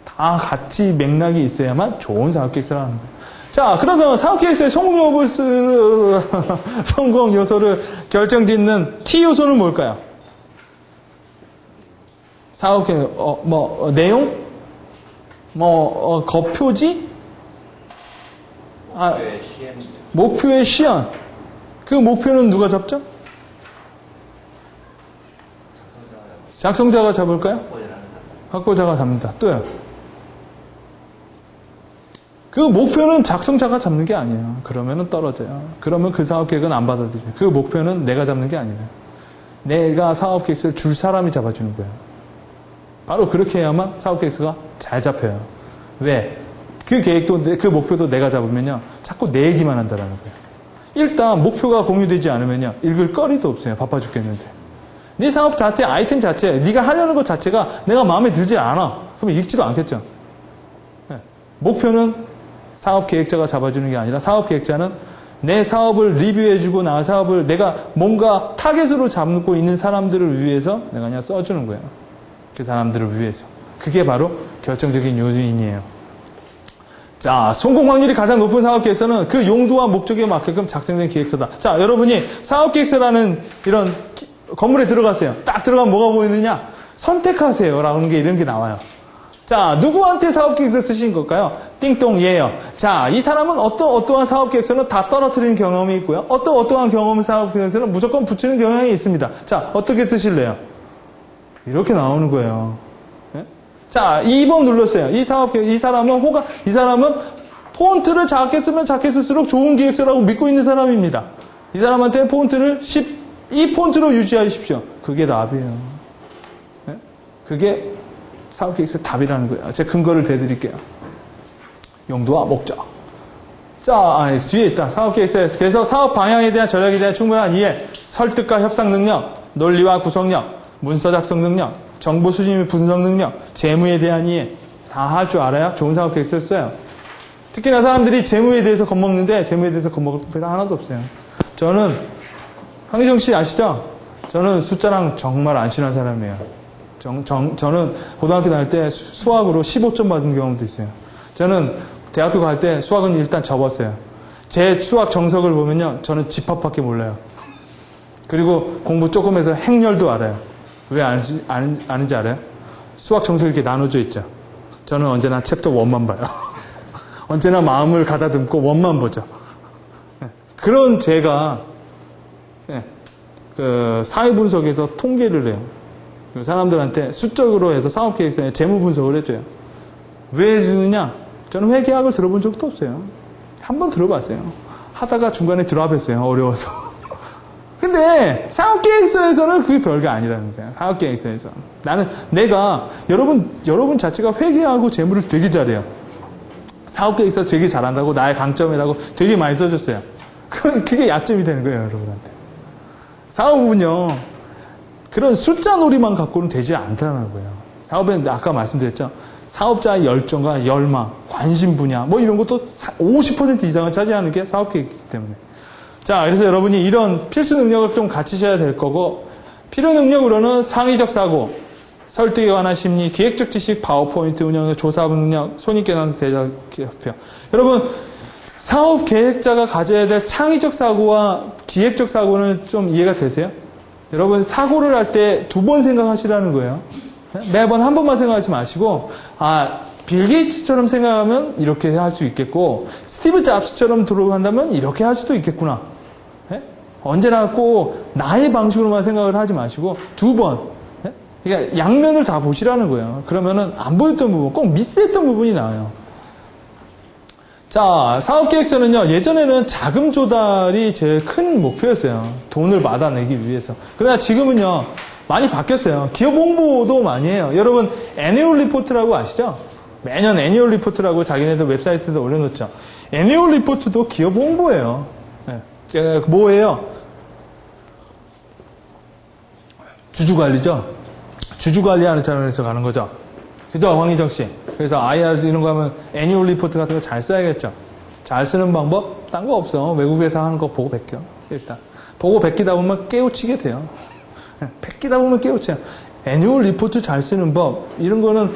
다 같이 맥락이 있어야만 좋은 사업계획서를 하는 거예요. 자, 그러면 사업계획서의 성공 요소를 결정짓는 키 요소는 뭘까요? 사업계획, 내용? 거표지? 목표의 시연. 그 목표는 누가 잡죠? 작성자가 잡을까요? 확보자가 잡는다. 또요? 그 목표는 작성자가 잡는 게 아니에요. 그러면은 떨어져요. 그러면 그 사업계획은 안 받아들여요. 그 목표는 내가 잡는 게 아니에요. 내가 사업계획서를 줄 사람이 잡아주는 거예요. 바로 그렇게 해야만 사업계획서가 잘 잡혀요. 왜? 그 계획도, 그 목표도 내가 잡으면요. 자꾸 내 얘기만 한다라는 거예요. 일단 목표가 공유되지 않으면요. 읽을 거리도 없어요. 바빠 죽겠는데. 네 사업 자체, 아이템 자체, 네가 하려는 것 자체가 내가 마음에 들지 않아. 그러면 읽지도 않겠죠. 네. 목표는 사업 계획자가 잡아주는 게 아니라 사업 계획자는 내 사업을 리뷰해주고 나 사업을 내가 뭔가 타겟으로 잡고 있는 사람들을 위해서 내가 그냥 써주는 거예요. 그 사람들을 위해서. 그게 바로 결정적인 요인이에요. 자, 성공 확률이 가장 높은 사업 계획서는 그 용도와 목적에 맞게끔 작성된 계획서다. 자, 여러분이 사업 계획서라는 이런 건물에 들어갔어요. 딱 들어가면 뭐가 보이느냐? 선택하세요. 라는 게 이런 게 나와요. 자, 누구한테 사업계획서 쓰신 걸까요? 띵동 얘요. 자, 이 사람은 어떠한 사업계획서는 다 떨어뜨리는 경험이 있고요. 어떠한 경험 사업계획서는 무조건 붙이는 경향이 있습니다. 자, 어떻게 쓰실래요? 이렇게 나오는 거예요. 네? 자, 2번 눌렀어요. 이 사람은 폰트를 작게 쓰면 작게 쓸수록 좋은 계획서라고 믿고 있는 사람입니다. 이 사람한테는 폰트를 이 폰트로 유지하십시오. 그게 답이에요. 네? 그게 사업계획서의 답이라는 거예요. 제가 근거를 대드릴게요. 용도와 목적. 자, 뒤에 있다. 사업계획서. 그래서 사업 방향에 대한 전략에 대한 충분한 이해, 설득과 협상 능력, 논리와 구성력, 문서 작성 능력, 정보 수집 및 분석 능력, 재무에 대한 이해 다 할 줄 알아야 좋은 사업계획서를 써요. 특히나 사람들이 재무에 대해서 겁먹는데 재무에 대해서 겁먹을 필요가 하나도 없어요. 저는 황희정 씨 아시죠? 저는 숫자랑 정말 안 친한 사람이에요. 저는 고등학교 다닐 때 수학으로 15점 받은 경험도 있어요. 저는 대학교 갈 때 수학은 일단 접었어요. 제 수학 정석을 보면요. 저는 집합밖에 몰라요. 그리고 공부 조금 해서 행렬도 알아요. 왜 아는지 알아요? 수학 정석이 이렇게 나눠져 있죠. 저는 언제나 챕터 1만 봐요. 언제나 마음을 가다듬고 1만 보죠. 그런 제가 그 사회 분석에서 통계를 해요. 사람들한테 수적으로 해서 사업계획서에 재무 분석을 해줘요. 왜 해주느냐? 저는 회계학을 들어본 적도 없어요. 한 번 들어봤어요. 하다가 중간에 드랍했어요. 어려워서. 근데 근데 사업계획서에서는 그게 별게 아니라는 거야. 사업계획서에서. 여러분 자체가 회계하고 재무를 되게 잘해요. 사업계획서 되게 잘한다고 나의 강점이라고 되게 많이 써줬어요. 그게 약점이 되는 거예요, 여러분한테. 사업은요, 그런 숫자 놀이만 갖고는 되지 않다는 거예요. 사업은 아까 말씀드렸죠. 사업자의 열정과 열망, 관심 분야, 뭐 이런 것도 50% 이상을 차지하는 게 사업계획이기 때문에. 자, 그래서 여러분이 이런 필수 능력을 좀 갖추셔야 될 거고, 필요 능력으로는 창의적 사고, 설득에 관한 심리, 기획적 지식, 파워포인트 운영, 조사 능력, 손익계산 대적 기업표. 여러분, 사업 계획자가 가져야 될 창의적 사고와 기획적 사고는 좀 이해가 되세요? 여러분, 사고를 할 때 두 번 생각하시라는 거예요. 매번 한 번만 생각하지 마시고, 빌 게이츠처럼 생각하면 이렇게 할 수 있겠고, 스티브 잡스처럼 들어간다면 이렇게 할 수도 있겠구나. 언제나 꼭 나의 방식으로만 생각을 하지 마시고, 두 번. 그러니까 양면을 다 보시라는 거예요. 그러면은 안 보였던 부분, 꼭 미스했던 부분이 나와요. 자, 사업계획서는요, 예전에는 자금 조달이 제일 큰 목표였어요. 돈을 받아내기 위해서. 그러나 지금은요, 많이 바뀌었어요. 기업 홍보도 많이 해요. 여러분, 애니얼 리포트라고 아시죠? 매년 애니얼 리포트라고 자기네들 웹사이트에 올려놓죠. 애니얼 리포트도 기업 홍보예요. 뭐예요? 주주관리죠? 주주관리하는 차원에서 가는 거죠. 그죠, 황희정 씨? 그래서 IR 이런 거 하면 애니얼 리포트 같은 거 잘 써야겠죠. 잘 쓰는 방법? 딴 거 없어. 외국에서 하는 거 보고 베껴. 일단. 보고 베끼다 보면 깨우치게 돼요. 베끼다 보면 깨우쳐요. 애니얼 리포트 잘 쓰는 법. 이런 거는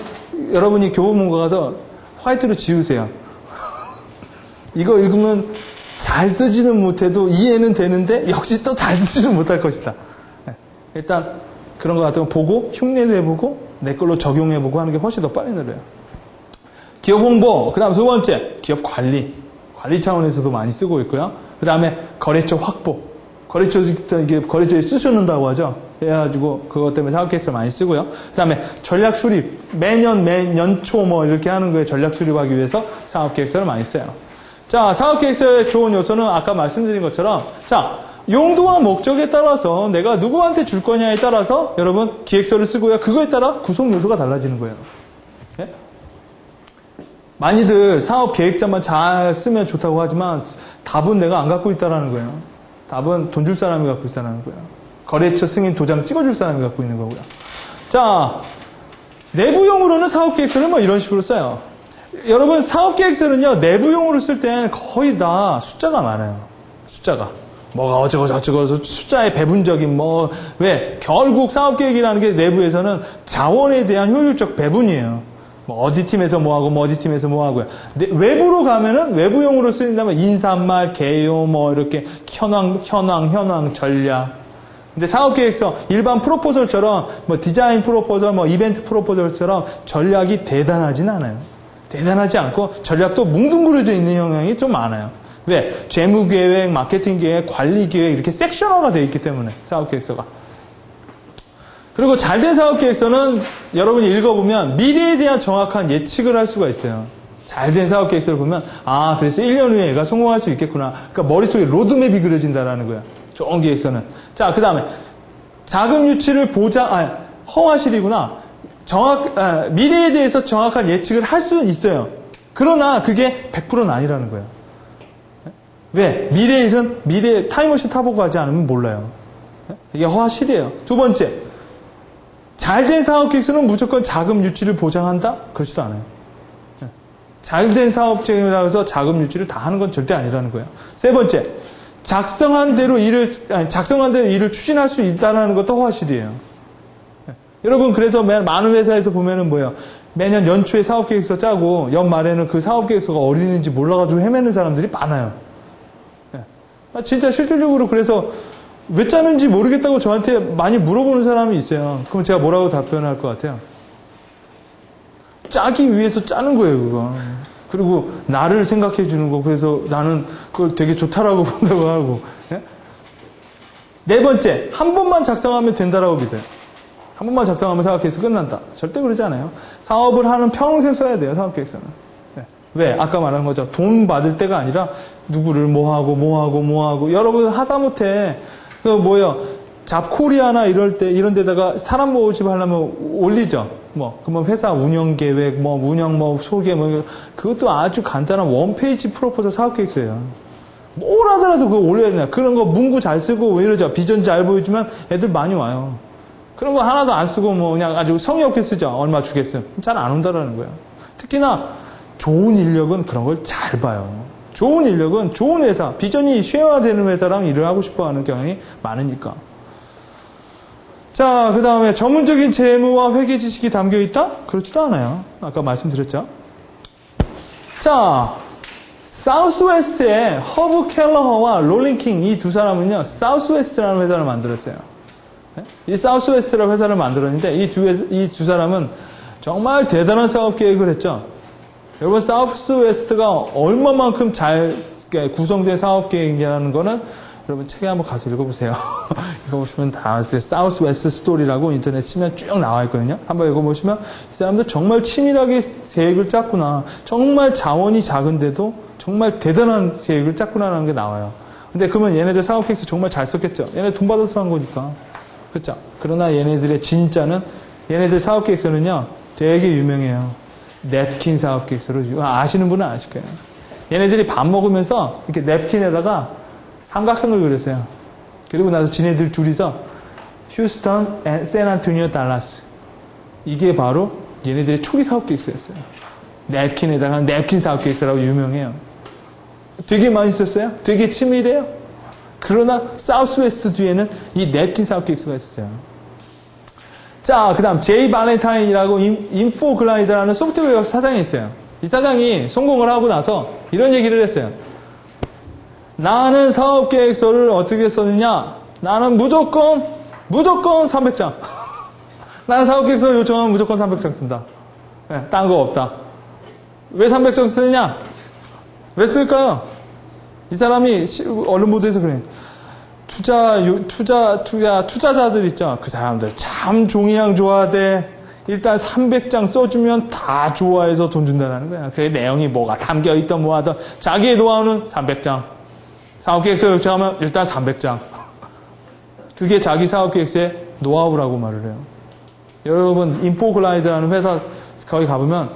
여러분이 교보문고 가서 화이트로 지우세요. 이거 읽으면 잘 쓰지는 못해도 이해는 되는데 역시 또 잘 쓰지는 못할 것이다. 일단 그런 거 같으면 보고 흉내도 해보고 내 걸로 적용해보고 하는 게 훨씬 더 빨리 늘어요. 기업 홍보, 그 다음 두 번째 기업 관리 차원에서도 많이 쓰고 있고요. 그 다음에 거래처 확보, 거래처에 쓰셔놓는다고 하죠. 해가지고 그것 때문에 사업계획서를 많이 쓰고요. 그 다음에 전략 수립, 매년 연초 뭐 이렇게 하는 거에 전략 수립하기 위해서 사업계획서를 많이 써요. 자, 사업계획서의 좋은 요소는 아까 말씀드린 것처럼, 자, 용도와 목적에 따라서 내가 누구한테 줄 거냐에 따라서 여러분 기획서를 쓰고요. 그거에 따라 구성 요소가 달라지는 거예요. 네? 많이들 사업 계획자만 잘 쓰면 좋다고 하지만 답은 내가 안 갖고 있다라는 거예요. 답은 돈 줄 사람이 갖고 있다는 거예요. 거래처 승인 도장 찍어줄 사람이 갖고 있는 거고요. 자, 내부용으로는 사업 계획서를 뭐 이런 식으로 써요. 여러분 사업 계획서는요 내부용으로 쓸 땐 거의 다 숫자가 많아요. 숫자가. 뭐가 어쩌고 저쩌고 숫자의 배분적인 왜 결국 사업계획이라는 게 내부에서는 자원에 대한 효율적 배분이에요. 뭐 어디 팀에서 뭐하고 뭐 어디 팀에서 뭐하고요. 외부로 가면은 외부용으로 쓰인다면 인사말, 개요 이렇게 현황, 전략. 근데 사업계획서 일반 프로포설처럼 뭐 디자인 프로포설, 뭐 이벤트 프로포설처럼 전략이 대단하진 않아요. 대단하지 않고 전략도 뭉뚱그려져 있는 영향이 좀 많아요. 왜? 재무계획, 마케팅계획, 관리계획 이렇게 섹션화가 되어 있기 때문에 사업계획서가. 그리고 잘된 사업계획서는 여러분이 읽어보면 미래에 대한 정확한 예측을 할 수가 있어요. 잘된 사업계획서를 보면 그래서 1년 후에 얘가 성공할 수 있겠구나. 그러니까 머릿속에 로드맵이 그려진다라는 거야. 좋은 계획서는. 자, 그 다음에 자금 유치를 허와실이구나. 미래에 대해서 정확한 예측을 할 수는 있어요. 그러나 그게 100%는 아니라는 거예요. 왜? 미래 타임머신 타보고 하지 않으면 몰라요. 이게 허와실이에요. 두 번째, 잘된 사업계획서는 무조건 자금 유치를 보장한다? 그렇지도 않아요. 잘된 사업계획이라고 해서 자금 유치를 다 하는 건 절대 아니라는 거예요. 세 번째, 작성한 대로 일을 추진할 수 있다는 것도 허와실이에요. 여러분, 그래서 많은 회사에서 보면은 뭐예요? 매년 연초에 사업계획서 짜고 연말에는 그 사업계획서가 어디 있는지 몰라가지고 헤매는 사람들이 많아요. 진짜 실질적으로 그래서 왜 짜는지 모르겠다고 저한테 많이 물어보는 사람이 있어요. 그럼 제가 뭐라고 답변할 것 같아요? 짜기 위해서 짜는 거예요, 그거. 그리고 나를 생각해 주는 거. 그래서 나는 그걸 되게 좋다라고 본다고 하고. 네 번째, 한 번만 작성하면 된다라고 믿어요. 한 번만 작성하면 사업계획서 끝난다. 절대 그러지 않아요. 사업을 하는 평생 써야 돼요, 사업계획서는. 왜? 아까 말한 거죠. 돈 받을 때가 아니라 누구를 뭐하고 여러분 하다못해 그 뭐예요? 잡코리아나 이럴 때, 이런 데다가 사람 모집하려면 올리죠. 뭐, 그러면 회사 운영 계획, 뭐, 운영 뭐, 소개, 뭐, 그것도 아주 간단한 원페이지 프로포즈 사업 계획서예요. 뭘 하더라도 그거 올려야 되냐. 그런 거 문구 잘 쓰고 왜 이러죠? 비전 잘 보여주면 애들 많이 와요. 그런 거 하나도 안 쓰고 뭐, 그냥 아주 성의 없게 쓰죠. 얼마 주겠어요. 잘 안 온다라는 거예요. 특히나 좋은 인력은 그런 걸 잘 봐요. 좋은 인력은 좋은 회사, 비전이 쉐어되는 회사랑 일을 하고 싶어 하는 경향이 많으니까. 자, 그 다음에 전문적인 재무와 회계 지식이 담겨 있다? 그렇지도 않아요. 아까 말씀드렸죠. 자, 사우스웨스트의 허브 켈러허와 롤링킹 이 두 사람은요, 사우스웨스트라는 회사를 만들었어요. 이 사우스웨스트라는 회사를 만들었는데 이 두 사람은 정말 대단한 사업 계획을 했죠. 여러분, 사우스웨스트가 얼마만큼 잘 구성된 사업 계획이라는 거는 여러분 책에 한번 가서 읽어보세요. 읽어보시면 다 사우스웨스트 스토리라고 인터넷 치면 쭉 나와 있거든요. 한번 읽어보시면 이 사람들 정말 치밀하게 계획을 짰구나. 정말 자원이 작은데도 정말 대단한 계획을 짰구나라는 게 나와요. 근데 그러면 얘네들 사업 계획서 정말 잘 썼겠죠. 얘네 돈 받아서 한 거니까. 그렇죠? 그러나 얘네들의 진짜는 얘네들 사업 계획서는요 되게 유명해요. 냅킨 사업 계획서로 아시는 분은 아실 거예요. 얘네들이 밥 먹으면서 이렇게 냅킨에다가 삼각형을 그렸어요. 그리고 나서 지네들 둘이서 휴스턴, 샌안토니오, 달라스. 이게 바로 얘네들의 초기 사업 계획서였어요. 냅킨에다가 냅킨 사업 계획서라고 유명해요. 되게 많이 썼어요. 되게 치밀해요. 그러나 사우스웨스트 뒤에는 이 냅킨 사업 계획서가 있었어요. 자, 그 다음 제이 발렌타인이라고 인포글라이더라는 소프트웨어 사장이 있어요. 이 사장이 성공을 하고 나서 이런 얘기를 했어요. 나는 사업계획서를 어떻게 썼느냐? 나는 무조건 300장. 나는 사업계획서 요청하면 무조건 300장 쓴다. 네, 딴 거 없다. 왜 300장 쓰느냐? 왜 쓸까요? 이 사람이 언론 보도에서 그래. 투자자들 있죠? 그 사람들 참 종이양 좋아하대. 일단 300장 써주면 다 좋아해서 돈 준다는 거야. 그 내용이 뭐가 담겨있던 뭐하던 자기의 노하우는 300장. 사업계획서 요청하면 일단 300장. 그게 자기 사업계획서의 노하우라고 말을 해요. 여러분, 인포글라이드라는 회사 거기 가보면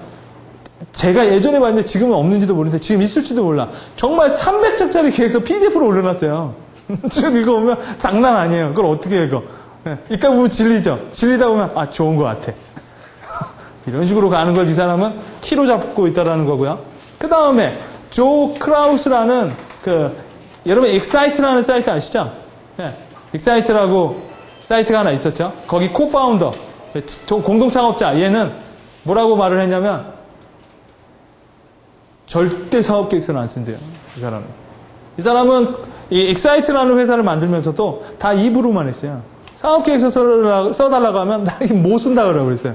제가 예전에 봤는데 지금은 없는지도 모르는데 지금 있을지도 몰라. 정말 300장짜리 계획서 PDF로 올려놨어요. 지금 이거 보면 장난 아니에요. 그걸 어떻게 읽어? 이따 보면 질리죠. 질리다 보면 아 좋은 것 같아. 이런 식으로 가는 걸 이 사람은 키로 잡고 있다라는 거고요. 그 다음에 조 크라우스라는 여러분 익사이트라는 사이트 아시죠? 네. 익사이트라고 사이트가 하나 있었죠. 거기 코파운더 공동창업자 얘는 뭐라고 말을 했냐면 절대 사업계획서는 안 쓴대요. 이 사람은 이 익사이트라는 회사를 만들면서도 다 입으로만 했어요. 사업계획서 써달라고 하면 나 이거 못 쓴다 그러고 그랬어요.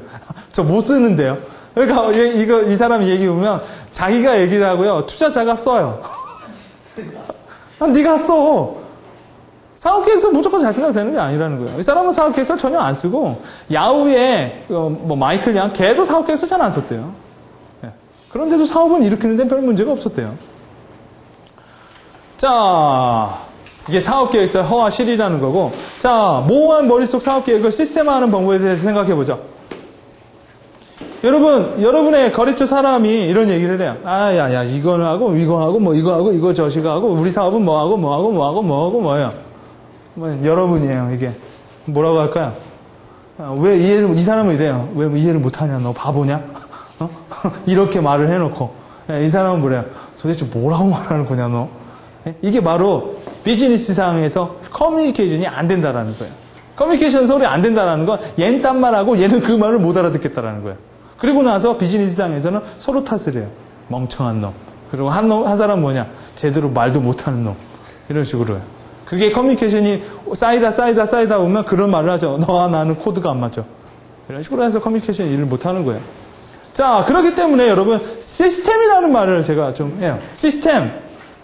저 못 쓰는데요. 그러니까 이 사람이 얘기 보면 자기가 얘기를 하고요. 투자자가 써요. 네가 써. 사업계획서 무조건 잘 쓰면 되는 게 아니라는 거예요. 이 사람은 사업계획서 전혀 안 쓰고 야후의 마이클 양 걔도 사업계획서 잘 안 썼대요. 그런데도 사업은 일으키는 데는 별 문제가 없었대요. 자, 이게 사업계획서 허와 실이라는 거고, 자, 모호한 머릿속 사업계획을 시스템화하는 방법에 대해서 생각해보죠. 여러분의 거래처 사람이 이런 얘기를 해요. 야, 이거는 하고, 이거 하고, 뭐, 이거 하고, 이거 저시가 하고, 우리 사업은 뭐 하고, 뭐 하고, 뭐 하고, 뭐 하고, 뭐예요. 여러분이에요, 이게. 뭐라고 할까요? 왜 이 사람은 이래요. 왜 이해를 못하냐, 너 바보냐? 이렇게 말을 해놓고. 이 사람은 뭐래요? 도대체 뭐라고 말하는 거냐, 너? 이게 바로 비즈니스상에서 커뮤니케이션이 안 된다라는 거예요. 커뮤니케이션 소리 안 된다라는 건 얘는 딴 말하고 얘는 그 말을 못 알아듣겠다라는 거예요. 그리고 나서 비즈니스상에서는 서로 탓을 해요. 멍청한 놈. 그리고 한 사람은 뭐냐? 제대로 말도 못하는 놈. 이런 식으로 해요. 그게 커뮤니케이션이 쌓이다 보면 그런 말을 하죠. 너와 나는 코드가 안 맞아. 이런 식으로 해서 커뮤니케이션 일을 못하는 거예요. 자, 그렇기 때문에 여러분 시스템이라는 말을 제가 좀 해요.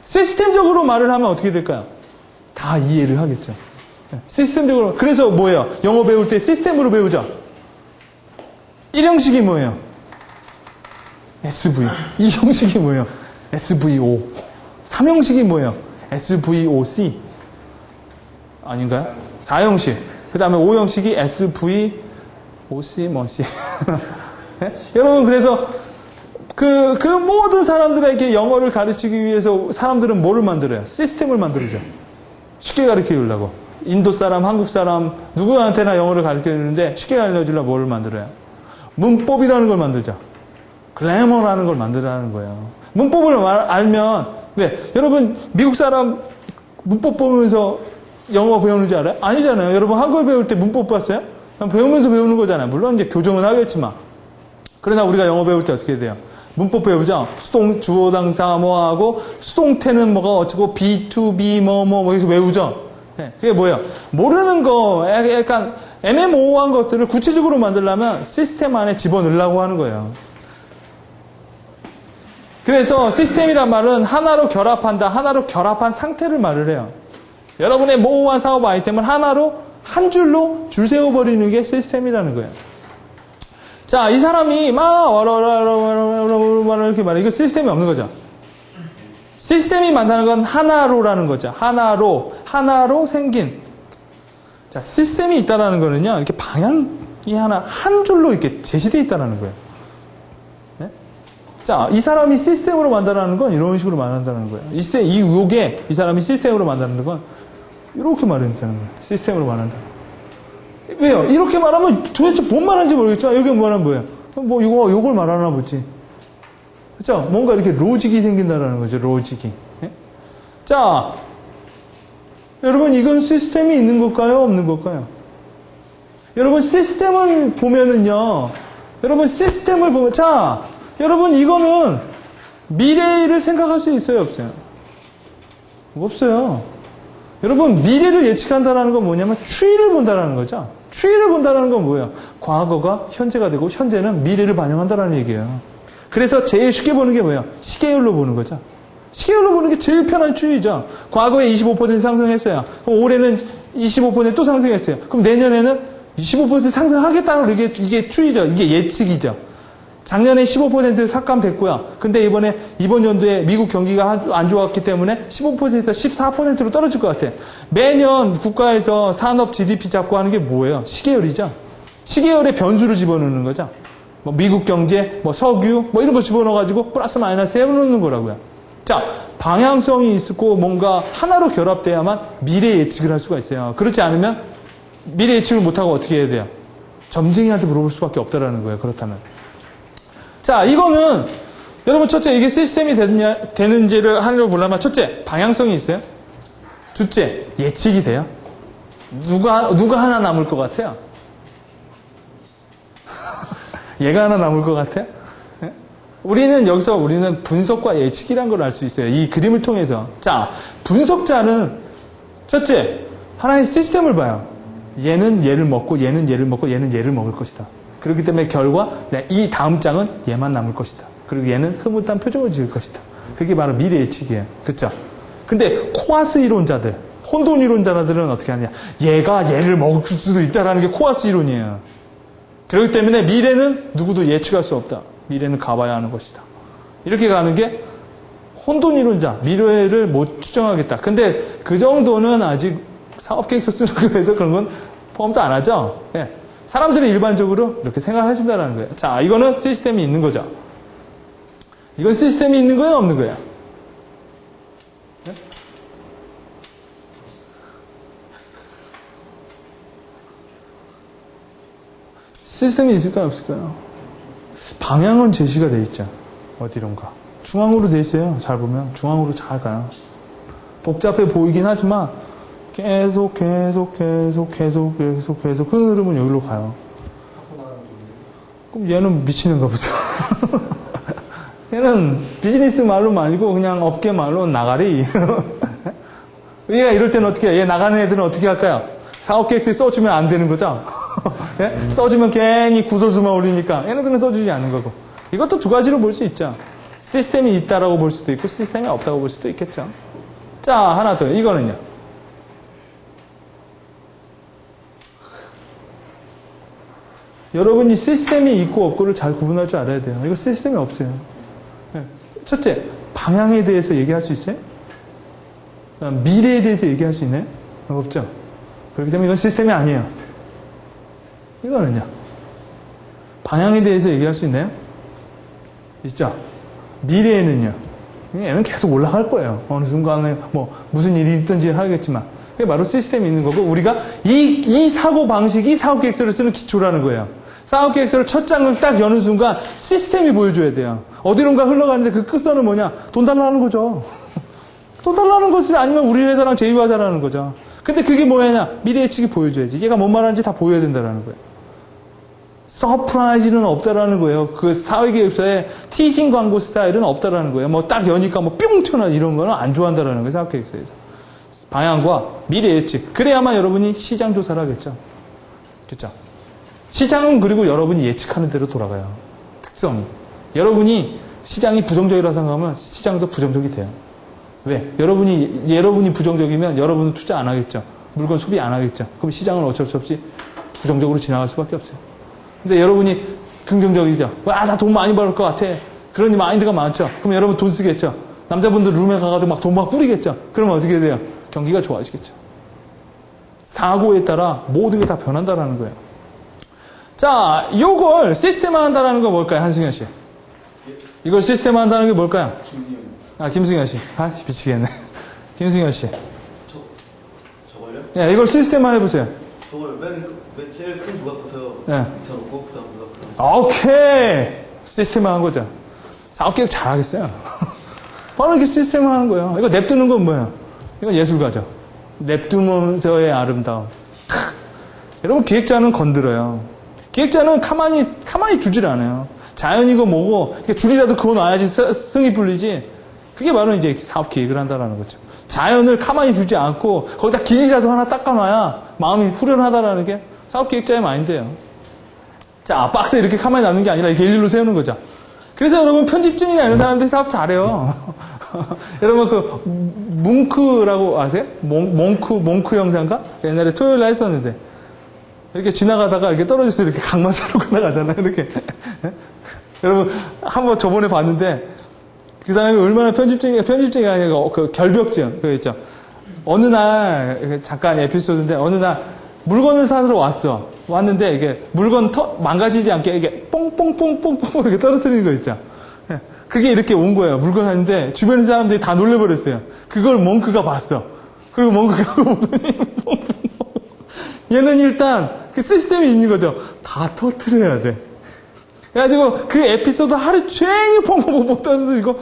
시스템적으로 말을 하면 어떻게 될까요? 다 이해를 하겠죠. 시스템적으로. 그래서 뭐예요? 영어 배울 때 시스템으로 배우죠. 1형식이 뭐예요? SV. 2형식이 뭐예요? SVO. 3형식이 뭐예요? SVOC. 아닌가요? 4형식. 그 다음에 5형식이 SV, OC, 뭐C. 네? 여러분, 그래서 그 모든 사람들에게 영어를 가르치기 위해서 사람들은 뭐를 만들어요? 시스템을 만들죠. 쉽게 가르치려고. 인도 사람, 한국 사람, 누구한테나 영어를 가르쳐주는데 쉽게 알려주려고 뭐를 만들어요? 문법이라는 걸 만들죠. 그래머라는 걸 만들라는 거예요. 문법을 알면, 왜? 여러분, 미국 사람 문법 보면서 영어 배우는 줄 알아요? 아니잖아요. 여러분, 한국어 배울 때 문법 봤어요? 그냥 배우면서 배우는 거잖아요. 물론 이제 교정은 하겠지만. 그러나 우리가 영어 배울 때 어떻게 돼요? 문법 배우죠? 수동, 주어, 당사, 뭐 하고, 수동태는 뭐가 어쩌고, be, to, be, 뭐, 여기서 외우죠? 네, 그게 뭐예요? 모르는 거, 약간 애매모호한 것들을 구체적으로 만들려면 시스템 안에 집어넣으려고 하는 거예요. 그래서 시스템이란 말은 하나로 결합한다, 하나로 결합한 상태를 말을 해요. 여러분의 모호한 사업 아이템을 하나로, 한 줄로 줄 세워버리는 게 시스템이라는 거예요. 자, 이 사람이 막 이렇게 말해. 이거 시스템이 없는 거죠. 시스템이 만드는 건 하나로라는 거죠. 하나로 생긴. 자, 시스템이 있다라는 거는요, 이렇게 방향이 하나, 한 줄로 이렇게 제시되어 있다라는 거예요. 네? 자, 이 사람이 시스템으로 만든다는 건 이런 식으로 말한다는 거예요. 이 사람이 시스템으로 만든다는 건 이렇게 말하는 거예요. 시스템으로 말한다. 왜요? 이렇게 말하면 도대체 뭔 말하는지 모르겠지만, 여기 말하면 뭐예요? 뭐, 요걸 말하나 보지. 그죠? 뭔가 이렇게 로직이 생긴다는 거죠, 로직이. 예? 자, 여러분, 이건 시스템이 있는 걸까요? 없는 걸까요? 여러분, 시스템을 보면은요, 자, 여러분, 이거는 미래를 생각할 수 있어요, 없어요? 없어요. 여러분, 미래를 예측한다는 건 뭐냐면 추이를 본다는 거죠. 추이를 본다는 건 뭐예요? 과거가 현재가 되고 현재는 미래를 반영한다는 얘기예요. 그래서 제일 쉽게 보는 게 뭐예요? 시계열로 보는 거죠. 시계열로 보는 게 제일 편한 추이죠. 과거에 25% 상승했어요. 그럼 올해는 25%또 상승했어요. 그럼 내년에는 25% 상승하겠다는 이게 추이죠. 이게 예측이죠. 작년에 15% 삭감됐고요. 근데 이번 연도에 미국 경기가 안 좋았기 때문에 15%에서 14%로 떨어질 것 같아요. 매년 국가에서 산업 GDP 잡고 하는 게 뭐예요? 시계열이죠. 시계열에 변수를 집어넣는 거죠. 뭐 미국 경제, 뭐 석유, 뭐 이런 거 집어넣어가지고 플러스 마이너스 해놓는 거라고요. 자, 방향성이 있고 뭔가 하나로 결합돼야만 미래 예측을 할 수가 있어요. 그렇지 않으면 미래 예측을 못하고 어떻게 해야 돼요? 점쟁이한테 물어볼 수밖에 없다라는 거예요. 그렇다면. 자, 이거는 여러분 첫째 이게 시스템이 되는지를 하나로 보려면 첫째 방향성이 있어요. 둘째 예측이 돼요. 누가 하나 남을 것 같아요? 얘가 하나 남을 것 같아요? 네? 우리는 분석과 예측이란 걸 알 수 있어요. 이 그림을 통해서. 자, 분석자는 첫째 하나의 시스템을 봐요. 얘는 얘를 먹고 얘는 얘를 먹고 얘는 얘를 먹을 것이다. 그렇기 때문에 결과 이 다음 장은 얘만 남을 것이다. 그리고 얘는 흐뭇한 표정을 지을 것이다. 그게 바로 미래 예측이에요. 그렇죠? 근데 코아스 이론자들, 혼돈 이론자들은 어떻게 하냐? 얘가 얘를 먹을 수도 있다라는 게 코아스 이론이에요. 그렇기 때문에 미래는 누구도 예측할 수 없다. 미래는 가봐야 하는 것이다. 이렇게 가는 게 혼돈 이론자, 미래를 못 추정하겠다. 근데 그 정도는 아직 사업 계획서 쓰는 거에서 그런 건 포함도 안 하죠. 예. 사람들이 일반적으로 이렇게 생각해 준다는 거예요. 자, 이거는 시스템이 있는 거죠. 이건 시스템이 있는 거예요, 없는 거예요? 네? 시스템이 있을까요, 없을까요? 방향은 제시가 돼 있죠. 어디론가. 중앙으로 돼 있어요. 잘 보면. 중앙으로 잘 가요. 복잡해 보이긴 하지만 계속 그 흐름은 여기로 가요. 그럼 얘는 미치는가 보죠. 얘는 비즈니스 말로 말고 그냥 업계 말로 나가리. 얘가 이럴 때는 어떻게 해요? 얘 나가는 애들은 어떻게 할까요? 사업 계획서에 써주면 안 되는 거죠. 예? 써주면 괜히 구설수만 올리니까 얘네들은 써주지 않는 거고. 이것도 두 가지로 볼 수 있죠. 시스템이 있다라고 볼 수도 있고 시스템이 없다고 볼 수도 있겠죠. 자, 하나 더. 이거는요. 여러분이 시스템이 있고 없고를 잘 구분할 줄 알아야 돼요. 이거 시스템이 없어요. 첫째, 방향에 대해서 얘기할 수 있어요? 미래에 대해서 얘기할 수 있나요? 없죠. 그렇기 때문에 이건 시스템이 아니에요. 이거는요. 방향에 대해서 얘기할 수 있나요? 있죠? 미래에는요. 얘는 계속 올라갈 거예요. 어느 순간에 뭐 무슨 일이 있든지 하겠지만. 그게 바로 시스템이 있는 거고, 우리가 이 사고 방식이 사고 계획서를 쓰는 기초라는 거예요. 사고 계획서를 첫 장을 딱 여는 순간 시스템이 보여줘야 돼요. 어디론가 흘러가는데 그 끝선은 뭐냐? 돈 달라는 거죠. 돈 달라는 거지. 아니면 우리 회사랑 제휴하자라는 거죠. 근데 그게 뭐냐? 미래 예측이 보여줘야지. 얘가 뭔 말하는지 다 보여야 된다는 거예요. 서프라이즈는 없다라는 거예요. 그 사회계획서에 티징 광고 스타일은 없다라는 거예요. 뭐 딱 여니까 뭐 뿅 튀어나 이런 거는 안 좋아한다라는 거예요. 사회계획서에서. 방향과 미래 예측. 그래야만 여러분이 시장 조사를 하겠죠. 그렇죠? 시장은 그리고 여러분이 예측하는 대로 돌아가요. 특성이. 여러분이 시장이 부정적이라고 생각하면 시장도 부정적이 돼요. 왜? 여러분이 부정적이면 여러분은 투자 안 하겠죠. 물건 소비 안 하겠죠. 그럼 시장은 어쩔 수 없이 부정적으로 지나갈 수밖에 없어요. 근데 여러분이 긍정적이죠. 와, 나 돈 많이 벌 것 같아. 그런 마인드가 많죠. 그럼 여러분 돈 쓰겠죠. 남자분들 룸에 가가지고 막 돈 막 뿌리겠죠. 그러면 어떻게 돼요? 경기가 좋아지겠죠. 사고에 따라 모든 게 다 변한다라는 거예요. 자, 요걸 시스템화 한다라는 건 뭘까요? 한승현 씨. 이걸 시스템화 한다는 게 뭘까요? 김승현 씨. 미치겠네. 김승현 씨. 저걸요? 예, 이걸 시스템화 해보세요. 저걸 맨 제일 큰 부각부터 예. 붙여놓고 그다음 부각. 오케이. 시스템화 한 거죠. 사업계획 잘하겠어요. 바로 이렇게 시스템화 하는 거예요. 이거 냅두는 건 뭐예요? 이건 예술가죠. 냅두면서의 아름다움. 여러분, 기획자는 건드려요. 기획자는 가만히 두질 않아요. 자연이고 뭐고, 이렇게 줄이라도 그어놔야지 승이 풀리지. 그게 바로 이제 사업 기획을 한다는 거죠. 자연을 가만히 두지 않고, 거기다 길이라도 하나 닦아놔야 마음이 후련하다라는 게 사업 기획자의 마인드예요. 자, 박스 이렇게 가만히 놔는 게 아니라 이렇게 일일로 세우는 거죠. 그래서 여러분, 편집증이나 이런 사람들이 사업 잘해요. 여러분, 그, 뭉크라고 아세요? 몽크 영상가? 옛날에 토요일에 했었는데. 이렇게 지나가다가 이렇게 떨어져서 이렇게 강만 자르고 나가잖아요. 이렇게. 여러분, 한번 저번에 봤는데, 그 사람이 얼마나 편집증이 아니라 그 결벽증, 그거 있죠. 어느 날, 잠깐 에피소드인데, 어느 날 물건을 사러 왔는데, 이게 물건 망가지지 않게 이게 뽕뽕뽕뽕뽕 이렇게 떨어뜨리는 거 있죠. 그게 이렇게 온 거예요. 물건 하는데, 주변 사람들이 다 놀래버렸어요. 그걸 몽크가 봤어. 그리고 몽크가 보더니, 얘는 일단 그 시스템이 있는 거죠. 다 터뜨려야 돼. 그래가지고 그 에피소드 하루 종일 뽕뽕뽕 떨어뜨리고,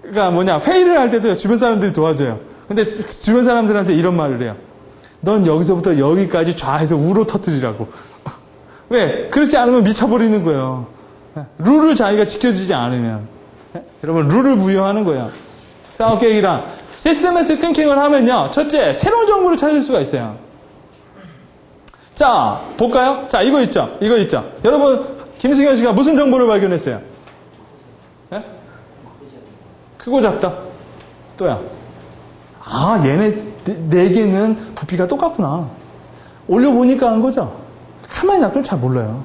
그러니까 회의를 할 때도 주변 사람들이 도와줘요. 근데 주변 사람들한테 이런 말을 해요. 넌 여기서부터 여기까지 좌에서 우로 터뜨리라고. 왜? 그렇지 않으면 미쳐버리는 거예요. 룰을 자기가 지켜주지 않으면. 여러분, 룰을 부여하는 거예요. 사업 계획이랑 시스테매틱 띵킹을 하면요. 첫째, 새로운 정보를 찾을 수가 있어요. 자, 볼까요? 자, 이거 있죠? 여러분, 김승현 씨가 무슨 정보를 발견했어요? 네? 크고 작다. 또야. 아, 얘네 네 개는 부피가 똑같구나. 올려보니까 한 거죠. 가만히 놔두면 잘 몰라요.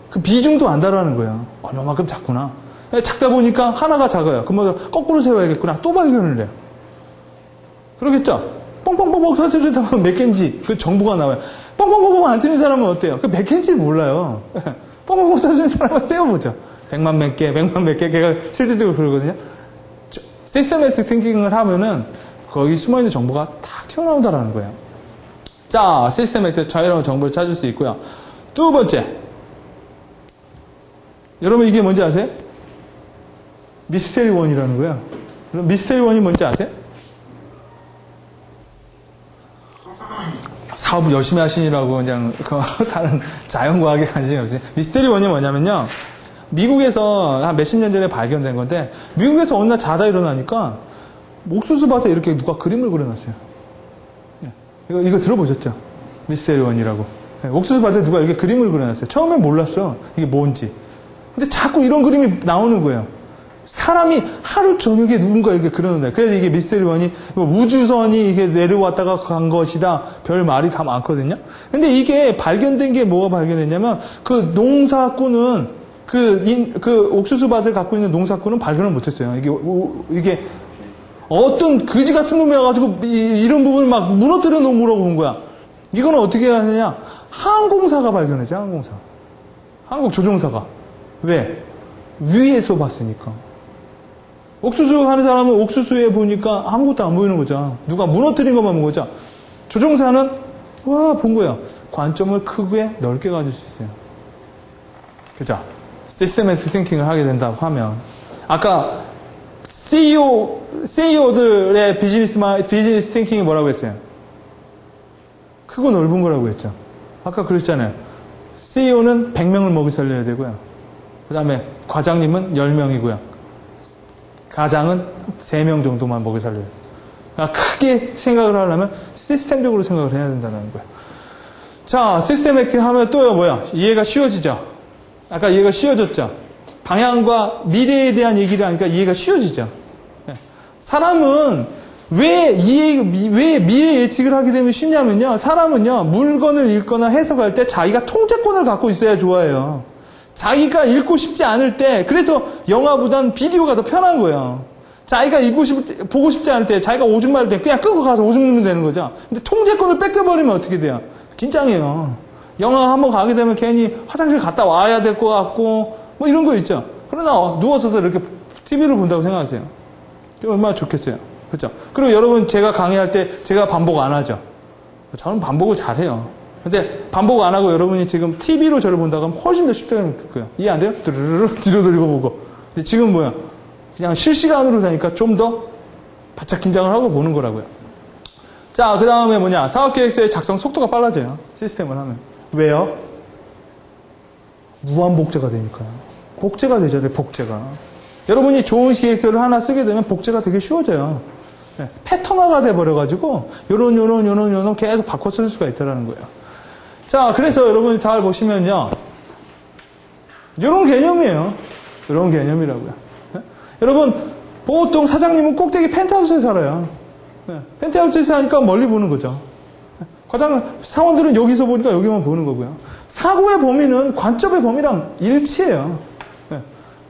그 비중도 안다라는 거예요. 얼마만큼 작구나. 작다 보니까 하나가 작아요. 그러면 거꾸로 세워야겠구나. 또 발견을 해요. 그러겠죠? 뻥뻥뻥뻥 터뜨리다 보면 몇 개인지 그 정보가 나와요. 뻥뻥뻥뻥 안 뜨는 사람은 어때요? 그 몇 개인지를 몰라요. 뻥뻥뻥 터뜨리는 사람은 세워보죠. 100만 몇 개, 100만 몇 개, 걔가 실질적으로 그러거든요. 시스테매틱 띵킹을 하면은 거기 숨어있는 정보가 탁 튀어나온다라는 거예요. 자, 시스테매틱 자유로운 정보를 찾을 수 있고요. 두 번째. 여러분, 이게 뭔지 아세요? 미스테리 원이라는 거예요. 미스테리 원이 뭔지 아세요? 사업 열심히 하시느라고 그냥 다른 자연과학에 관심이 없어요. 미스테리 원이 뭐냐면요. 미국에서 한 몇십 년 전에 발견된 건데, 미국에서 어느 날 자다 일어나니까 옥수수밭에 이렇게 누가 그림을 그려놨어요. 이거 들어보셨죠? 미스테리 원이라고. 옥수수밭에 누가 이렇게 그림을 그려놨어요. 처음엔 몰랐어. 이게 뭔지. 근데 자꾸 이런 그림이 나오는 거예요. 사람이 하루 저녁에 누군가 이렇게 그러는데, 그래서 이게 미스테리 원이 우주선이 이게 내려왔다가 간 것이다. 별 말이 다 많거든요. 근데 이게 발견된 게 뭐가 발견됐냐면, 그 농사꾼은 그 옥수수밭을 갖고 있는 농사꾼은 발견을 못했어요. 이게 어떤 그지 같은 놈이 와가지고 이런 부분을 막 무너뜨려 놓으라고 본 거야. 이거는 어떻게 하느냐? 항공사가 발견했죠, 항공사. 한국조종사가. 왜? 위에서 봤으니까. 옥수수 하는 사람은 옥수수에 보니까 아무것도 안 보이는 거죠. 누가 무너뜨린 것만 본 거죠. 조종사는 와, 본 거예요. 관점을 크게 넓게 가질 수 있어요. 그죠? 시스템에스 띵킹을 하게 된다고 하면 아까 CEO들의 비즈니스 띵킹이 뭐라고 했어요? 크고 넓은 거라고 했죠. 아까 그랬잖아요. CEO는 100명을 먹이 살려야 되고요. 그 다음에 과장님은 10명이고요. 가장은 3명 정도만 먹이 살려야 돼요. 그러니까 크게 생각을 하려면 시스템적으로 생각을 해야 된다는 거예요. 자, 시스템 하면 또요, 뭐야? 이해가 쉬워지죠? 아까 이해가 쉬워졌죠? 방향과 미래에 대한 얘기를 하니까 이해가 쉬워지죠? 사람은 왜 미래 예측을 하게 되면 쉽냐면요. 사람은요, 물건을 읽거나 해석할 때 자기가 통제권을 갖고 있어야 좋아해요. 자기가 읽고 싶지 않을 때, 그래서 영화보단 비디오가 더 편한 거예요. 자기가 보고 싶지 않을 때, 자기가 오줌 마를 때 그냥 끄고 가서 오줌 누면 되는 거죠. 근데 통제권을 뺏겨버리면 어떻게 돼요? 긴장해요. 영화 한번 가게 되면 괜히 화장실 갔다 와야 될 것 같고, 뭐 이런 거 있죠. 그러나 누워서도 이렇게 TV를 본다고 생각하세요. 얼마나 좋겠어요. 그렇죠? 그리고 여러분, 제가 강의할 때 제가 반복 안 하죠. 저는 반복을 잘해요. 근데 반복 안 하고 여러분이 지금 TV로 저를 본다고 하면 훨씬 더 쉽다고 느낄 거예요. 이해 안 돼요? 드르르르 뒤로 돌리고 보고. 근데 지금 뭐야? 그냥 실시간으로 되니까 좀 더 바짝 긴장을 하고 보는 거라고요. 자, 그 다음에 뭐냐? 사업계획서의 작성 속도가 빨라져요. 시스템을 하면. 왜요? 무한복제가 되니까요. 복제가 되잖아요, 복제가. 여러분이 좋은 계획서를 하나 쓰게 되면 복제가 되게 쉬워져요. 네, 패턴화가 돼버려가지고, 요런 계속 바꿔 쓸 수가 있다는 거예요. 자, 그래서 여러분 잘 보시면요. 요런 개념이에요. 요런 개념이라고요. 네? 여러분, 보통 사장님은 꼭대기 펜트하우스에 살아요. 네, 펜트하우스에 사니까 멀리 보는 거죠. 사원들은 여기서 보니까 여기만 보는 거고요. 사고의 범위는 관점의 범위랑 일치해요. 네.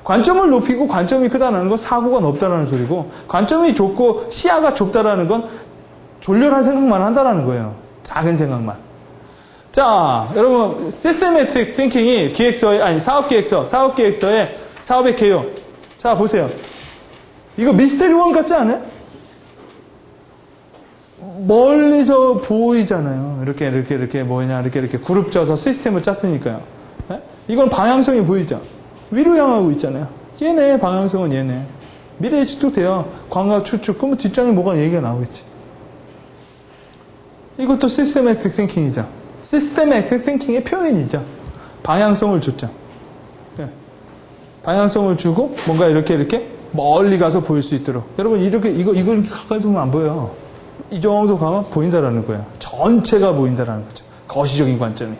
관점을 높이고 관점이 크다는 건 사고가 넓다라는 소리고, 관점이 좁고 시야가 좁다라는 건 졸렬한 생각만 한다라는 거예요. 작은 생각만. 자, 여러분, Systematic Thinking이 사업계획서의 사업의 개요. 자, 보세요. 이거 미스테리원 같지 않아요? 멀리서 보이잖아요. 이렇게 그룹 쪄서 시스템을 짰으니까요. 네? 이건 방향성이 보이죠? 위로 향하고 있잖아요. 얘네, 방향성은 얘네. 미래 예측도 돼요. 광각 추측. 그러면 뒷장에 뭐가 얘기가 나오겠지. 이것도 Systematic Thinking이죠. Systematic Thinking의 표현이죠. 방향성을 줬죠. 네. 방향성을 주고 뭔가 이렇게 멀리 가서 보일 수 있도록. 여러분, 이걸 이렇게 가까이 보면 안 보여요. 이 정도 가면 보인다라는 거예요. 전체가 보인다라는 거죠. 거시적인 관점이.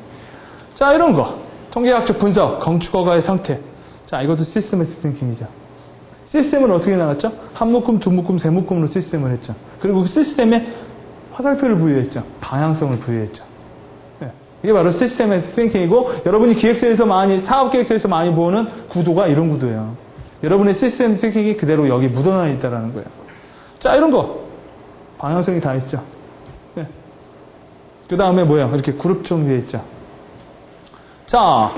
자, 이런 거. 통계학적 분석, 건축허가의 상태. 자, 이것도 시스템의 띵킹이죠. 시스템을 어떻게 나눴죠? 한 묶음, 두 묶음, 세 묶음으로 시스템을 했죠. 그리고 그 시스템에 화살표를 부여했죠. 방향성을 부여했죠. 네. 이게 바로 시스템의 띵킹이고, 여러분이 사업계획서에서 많이 보는 구도가 이런 구도예요. 여러분의 시스템 띵킹이 그대로 여기 묻어나 있다라는 거예요. 자, 이런 거. 방향성이 다 있죠. 네. 그 다음에 뭐야? 이렇게 그룹처럼 되어 있죠. 자,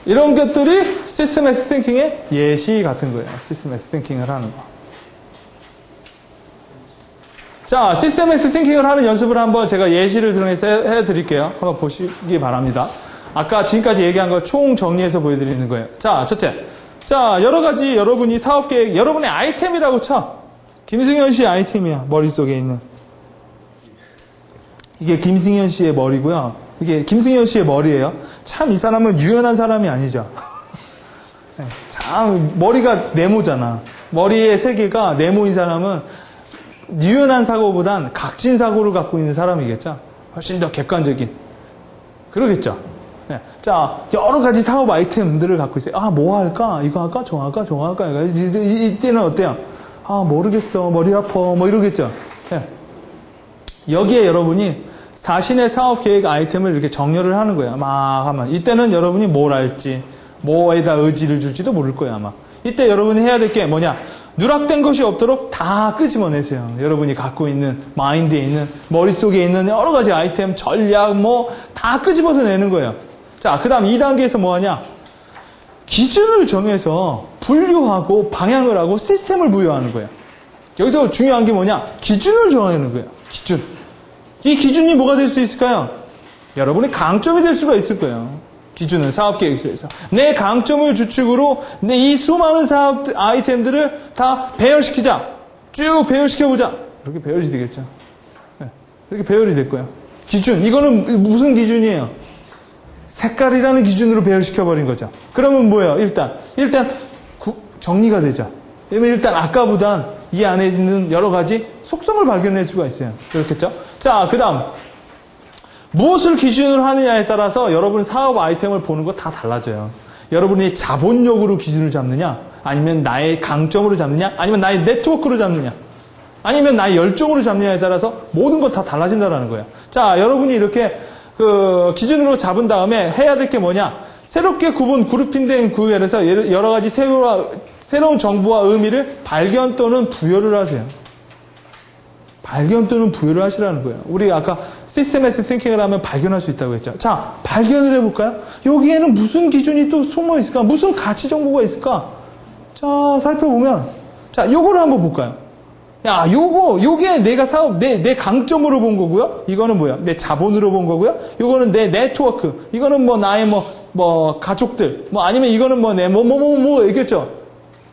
이런 것들이 시스템에스 띵킹의 예시 같은 거예요. 시스템에스 띵킹을 하는 거. 자, 시스템에스 띵킹을 하는 연습을 한번 제가 예시를 통해서 해드릴게요. 한번 보시기 바랍니다. 아까 지금까지 얘기한 걸 총 정리해서 보여드리는 거예요. 자, 첫째. 자, 여러 가지 여러분이 사업계획, 여러분의 아이템이라고 쳐. 김승현 씨의 아이템이야. 머릿속에 있는. 이게 김승현 씨의 머리고요. 이게 김승현 씨의 머리예요. 참 이 사람은 유연한 사람이 아니죠. 참 머리가 네모잖아. 머리의 세계가 네모인 사람은 유연한 사고보단 각진 사고를 갖고 있는 사람이겠죠. 훨씬 더 객관적인. 그러겠죠. 네. 자, 여러 가지 사업 아이템들을 갖고 있어요. 아, 뭐 할까? 이거 할까? 저거 할까? 저거 할까? 이때는 어때요? 아, 모르겠어. 머리 아파. 뭐 이러겠죠. 네. 여기에 여러분이 자신의 사업 계획 아이템을 이렇게 정렬을 하는 거예요. 막 하면. 이때는 여러분이 뭘 할지, 뭐에다 의지를 줄지도 모를 거예요, 아마. 이때 여러분이 해야 될 게 뭐냐? 누락된 것이 없도록 다 끄집어내세요. 여러분이 갖고 있는 마인드에 있는 머릿속에 있는 여러 가지 아이템, 전략 뭐 다 끄집어서 내는 거예요. 자, 그 다음 2단계에서 뭐 하냐? 기준을 정해서 분류하고 방향을 하고 시스템을 부여하는 거예요. 여기서 중요한 게 뭐냐? 기준을 정하는 거예요. 기준. 이 기준이 뭐가 될 수 있을까요? 여러분의 강점이 될 수가 있을 거예요. 기준은 사업계획서에서. 내 강점을 주축으로 내 이 수많은 사업 아이템들을 다 배열시키자. 쭉 배열시켜보자. 이렇게 배열이 되겠죠. 네. 이렇게 배열이 될 거예요. 기준. 이거는 무슨 기준이에요? 색깔이라는 기준으로 배열시켜버린 거죠. 그러면 뭐예요? 일단 정리가 되죠. 왜냐면 일단 아까보단 이 안에 있는 여러 가지 속성을 발견할 수가 있어요. 그렇겠죠? 자, 그 다음. 무엇을 기준으로 하느냐에 따라서 여러분 사업 아이템을 보는 거 다 달라져요. 여러분이 자본력으로 기준을 잡느냐, 아니면 나의 강점으로 잡느냐, 아니면 나의 네트워크로 잡느냐, 아니면 나의 열정으로 잡느냐에 따라서 모든 거 다 달라진다는 거예요. 자, 여러분이 이렇게 기준으로 잡은 다음에 해야 될 게 뭐냐? 새롭게 그룹핑된 구별에서 여러 가지 새로운 정보와 의미를 발견 또는 부여를 하세요. 발견 또는 부여를 하시라는 거예요. 우리 아까 시스템에서 띵킹을 하면 발견할 수 있다고 했죠. 자, 발견을 해볼까요? 여기에는 무슨 기준이 또 숨어 있을까? 무슨 가치 정보가 있을까? 자, 살펴보면, 자, 요거를 한번 볼까요? 야, 요게 내가 내 강점으로 본 거고요. 이거는 뭐야? 내 자본으로 본 거고요. 요거는 내 네트워크. 이거는 뭐 나의 가족들. 아니면 이거는 얘기했죠?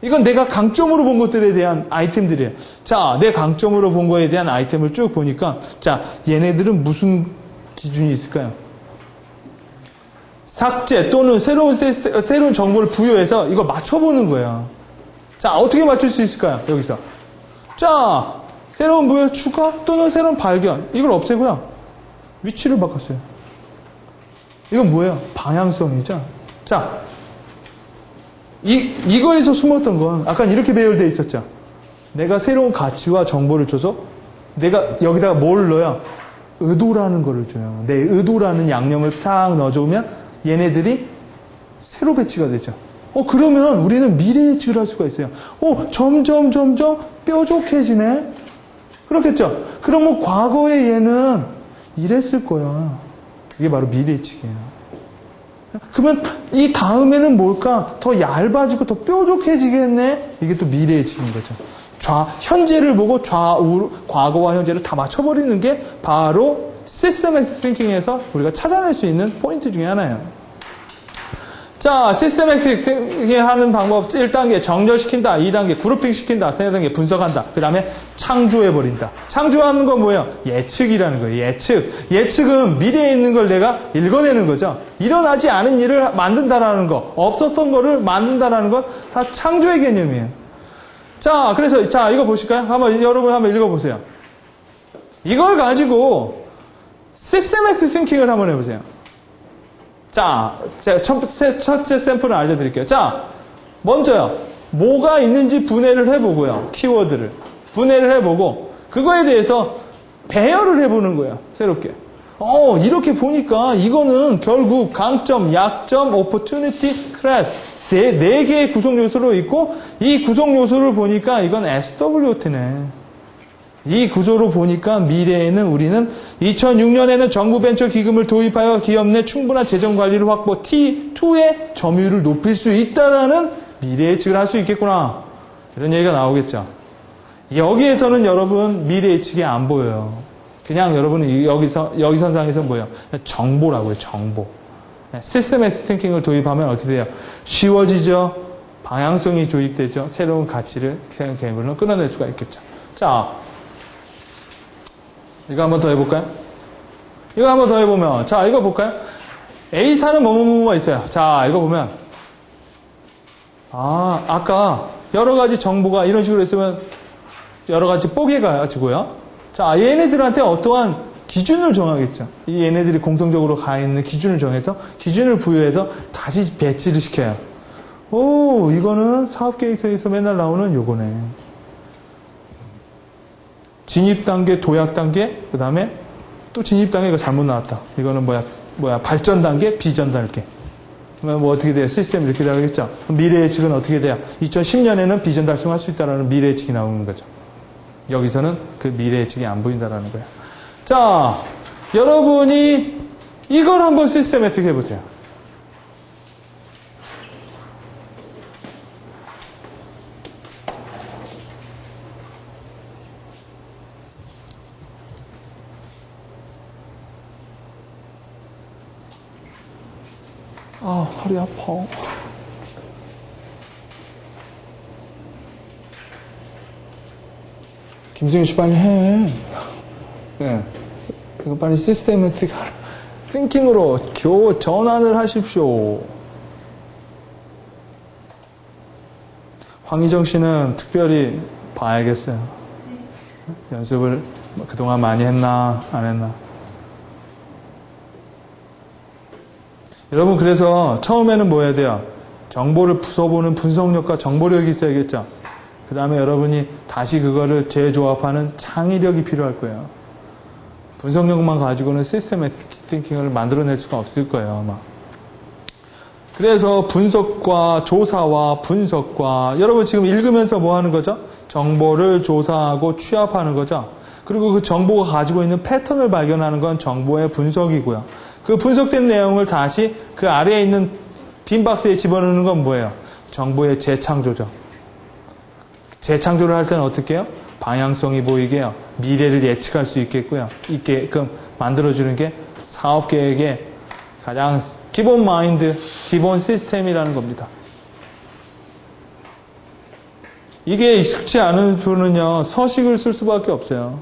이건 내가 강점으로 본 것들에 대한 아이템들이에요. 자, 내 강점으로 본 거에 대한 아이템을 쭉 보니까, 자, 얘네들은 무슨 기준이 있을까요? 삭제 또는 새로운 정보를 부여해서 이거 맞춰보는 거예요. 자, 어떻게 맞출 수 있을까요? 여기서. 자, 새로운 부여 추가 또는 새로운 발견. 이걸 없애고요. 위치를 바꿨어요. 이건 뭐예요? 방향성이죠. 자, 이거에서 숨었던 건 아까 이렇게 배열되어 있었죠. 내가 새로운 가치와 정보를 줘서 내가 여기다가 뭘 넣어요? 의도라는 거를 줘요. 내 의도라는 양념을 싹 넣어주면 얘네들이 새로 배치가 되죠. 그러면 우리는 미래 예측을 할 수가 있어요. 점점 뾰족해지네? 그렇겠죠? 그러면 과거에 얘는 이랬을 거야. 이게 바로 미래 예측이에요. 그러면 이 다음에는 뭘까? 더 얇아지고 더 뾰족해지겠네? 이게 또 미래 예측인 거죠. 현재를 보고 좌우, 과거와 현재를 다 맞춰버리는 게 바로 시스템 띵킹에서 우리가 찾아낼 수 있는 포인트 중에 하나예요. 자, 시스템 띵킹 하는 방법 1단계 정렬시킨다, 2단계 그룹핑 시킨다, 3단계 분석한다, 그 다음에 창조해버린다. 창조하는 건 뭐예요? 예측이라는 거예요. 예측은 미래에 있는 걸 내가 읽어내는 거죠. 일어나지 않은 일을 만든다라는 거, 없었던 거를 만든다라는 건 다 창조의 개념이에요. 자, 그래서 이거 보실까요? 여러분 한번 읽어보세요. 이걸 가지고 시스템 띵킹을 한번 해보세요. 자, 제가 첫째 샘플을 알려드릴게요. 자, 먼저요. 뭐가 있는지 분해를 해보고요. 키워드를. 분해를 해보고, 그거에 대해서 배열을 해보는 거예요. 새롭게. 이렇게 보니까 이거는 결국 강점, 약점, opportunity, threat. 네 개의 구성 요소로 있고, 이 구성 요소를 보니까 이건 SWOT네. 이 구조로 보니까 미래에는 우리는 2006년에는 정부 벤처 기금을 도입하여 기업 내 충분한 재정 관리를 확보 T2의 점유율을 높일 수 있다라는 미래 예측을 할 수 있겠구나. 이런 얘기가 나오겠죠. 여기에서는 여러분 미래 예측이 안 보여요. 그냥 여러분은 여기 선상에서 뭐예요? 정보라고요. 정보. 시스템 띵킹을 도입하면 어떻게 돼요? 쉬워지죠. 방향성이 조입되죠. 새로운 가치를 개념으로 끌어낼 수가 있겠죠. 자, 이거 한번 더 해볼까요? 이거 한번 더 해보면, 자, 이거 볼까요? A사는 뭐뭐뭐가 있어요. 자, 이거 보면, 아까 여러 가지 정보가 이런 식으로 있으면 여러 가지 뽀개가 가지고요. 자, 얘네들한테 어떠한 기준을 정하겠죠. 이 얘네들이 공통적으로 가 있는 기준을 정해서 기준을 부여해서 다시 배치를 시켜요. 이거는 사업계획서에서 맨날 나오는 요거네. 진입 단계, 도약 단계, 그 다음에 또 진입 단계 이거 잘못 나왔다. 이거는 발전 단계, 비전 단계. 뭐 어떻게 돼요? 시스템이 이렇게 되겠죠? 미래 예측은 어떻게 돼요? 2010년에는 비전 달성할 수 있다는 미래 예측이 나오는 거죠. 여기서는 그 미래 예측이 안 보인다라는 거예요. 자, 여러분이 이걸 한번 시스템 예측 해보세요. 아, 허리 아파. 김승윤 씨 빨리 해. 네. 이거 빨리 시스테매틱 띵킹으로 전환을 하십시오. 황희정 씨는 특별히 봐야겠어요. 연습을 그동안 많이 했나 안 했나. 여러분, 그래서 처음에는 뭐 해야 돼요? 정보를 부숴보는 분석력과 정보력이 있어야겠죠. 그 다음에 여러분이 다시 그거를 재조합하는 창의력이 필요할 거예요. 분석력만 가지고는 시스테매틱 띵킹을 만들어낼 수가 없을 거예요, 아마. 그래서 분석과 조사와 분석과, 여러분 지금 읽으면서 뭐 하는 거죠? 정보를 조사하고 취합하는 거죠. 그리고 그 정보가 가지고 있는 패턴을 발견하는 건 정보의 분석이고요. 그 분석된 내용을 다시 그 아래에 있는 빈 박스에 집어넣는 건 뭐예요? 정보의 재창조죠. 재창조를 할 때는 어떻게 해요? 방향성이 보이게요. 미래를 예측할 수 있게끔 만들어주는 게 사업계획의 가장 기본 마인드, 기본 시스템이라는 겁니다. 이게 익숙치 않은 분은요, 서식을 쓸 수밖에 없어요.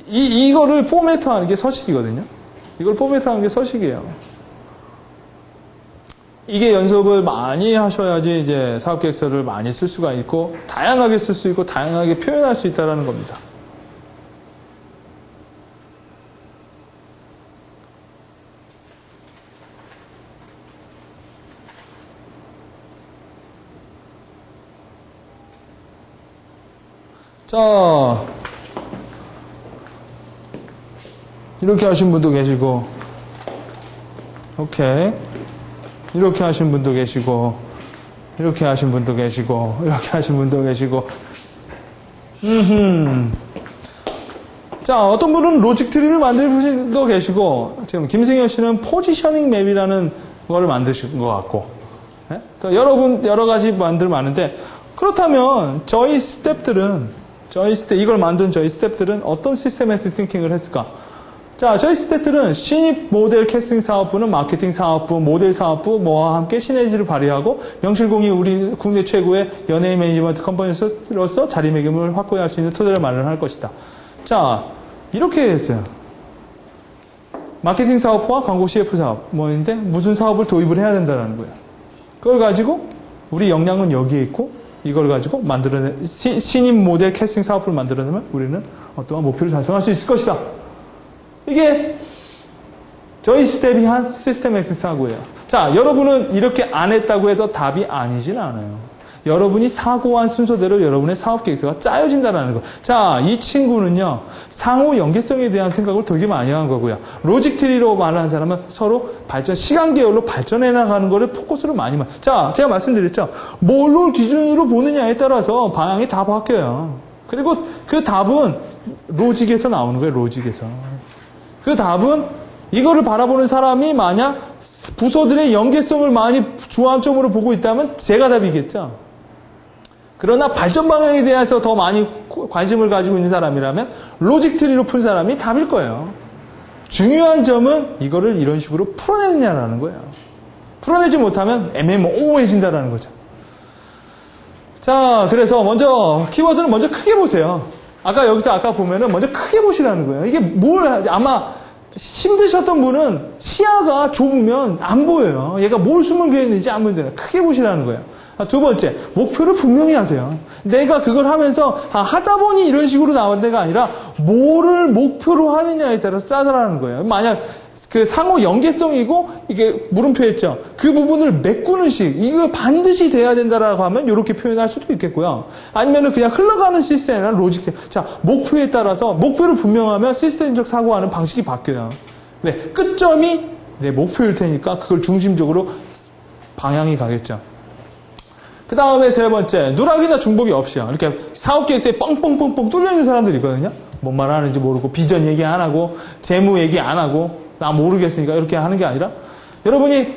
이거를 포매트하는 게 서식이거든요. 이걸 포맷하는 게 서식이에요. 이게 연습을 많이 하셔야지 이제 사업계획서를 많이 쓸 수가 있고, 다양하게 쓸 수 있고, 다양하게 표현할 수 있다는 겁니다. 자, 이렇게 하신 분도 계시고, 오케이. 이렇게 하신 분도 계시고, 이렇게 하신 분도 계시고, 이렇게 하신 분도 계시고, 자, 어떤 분은 로직 트리를 만드신 분도 계시고, 지금 김승현 씨는 포지셔닝 맵이라는 걸 만드신 것 같고, 네? 여러 가지 만들 많은데, 그렇다면 저희 스텝들은, 이걸 만든 저희 스텝들은 어떤 시스템에서 띵킹을 했을까? 자, 저희 스태프들은 신입 모델 캐스팅 사업부는 마케팅 사업부, 모델 사업부 뭐와 함께 시너지를 발휘하고 명실공히 우리 국내 최고의 연예인 매니지먼트 컴퍼니로서 자리매김을 확보할 수 있는 토대를 마련할 것이다. 자, 이렇게 했어요. 마케팅 사업부와 광고 CF 사업 뭐인데 무슨 사업을 도입을 해야 된다는 거예요. 그걸 가지고 우리 역량은 여기에 있고 이걸 가지고 신입 모델 캐스팅 사업부를 만들어내면 우리는 어떠한 목표를 달성할 수 있을 것이다. 이게 저희 스텝이 한 시스템에틱 사고예요. 자, 여러분은 이렇게 안 했다고 해서 답이 아니진 않아요. 여러분이 사고한 순서대로 여러분의 사업 계획서가 짜여진다는 거. 자, 이 친구는요, 상호 연계성에 대한 생각을 되게 많이 한 거고요. 로직 트리로 말하는 사람은 서로 시간 계열로 발전해 나가는 거를 포커스를 많이 자, 제가 말씀드렸죠. 뭘로 기준으로 보느냐에 따라서 방향이 다 바뀌어요. 그리고 그 답은 로직에서 나오는 거예요, 로직에서. 그 답은 이거를 바라보는 사람이 만약 부서들의 연계성을 많이 주안점으로 보고 있다면 제가 답이겠죠. 그러나 발전 방향에 대해서 더 많이 관심을 가지고 있는 사람이라면 로직 트리로 푼 사람이 답일 거예요. 중요한 점은 이거를 이런 식으로 풀어내느냐라는 거예요. 풀어내지 못하면 애매모호해진다는 거죠. 자, 그래서 먼저 키워드는 먼저 크게 보세요. 아까 보면은 먼저 크게 보시라는 거예요. 이게 아마 힘드셨던 분은 시야가 좁으면 안 보여요. 얘가 뭘 숨겨 있는지 안 보이잖아요. 크게 보시라는 거예요. 두 번째, 목표를 분명히 하세요. 내가 그걸 하면서 하다 보니 이런 식으로 나온 데가 아니라 뭐를 목표로 하느냐에 따라서 짜라는 거예요. 만약 그 상호 연계성이고 이게 물음표였죠. 그 부분을 메꾸는 식, 이거 반드시 돼야 된다라고 하면 이렇게 표현할 수도 있겠고요. 아니면은 그냥 흘러가는 시스템이나 로직. 자, 목표에 따라서 목표를 분명하면 시스템적 사고하는 방식이 바뀌어요. 네, 끝점이 내 목표일 테니까 그걸 중심적으로 방향이 가겠죠. 그 다음에 세 번째, 누락이나 중복이 없이요. 이렇게 사업 계획서에 뻥뻥뻥뻥 뚫려있는 사람들이 있거든요. 뭔 말 하는지 모르고, 비전 얘기 안 하고, 재무 얘기 안 하고, 나 모르겠으니까 이렇게 하는 게 아니라, 여러분이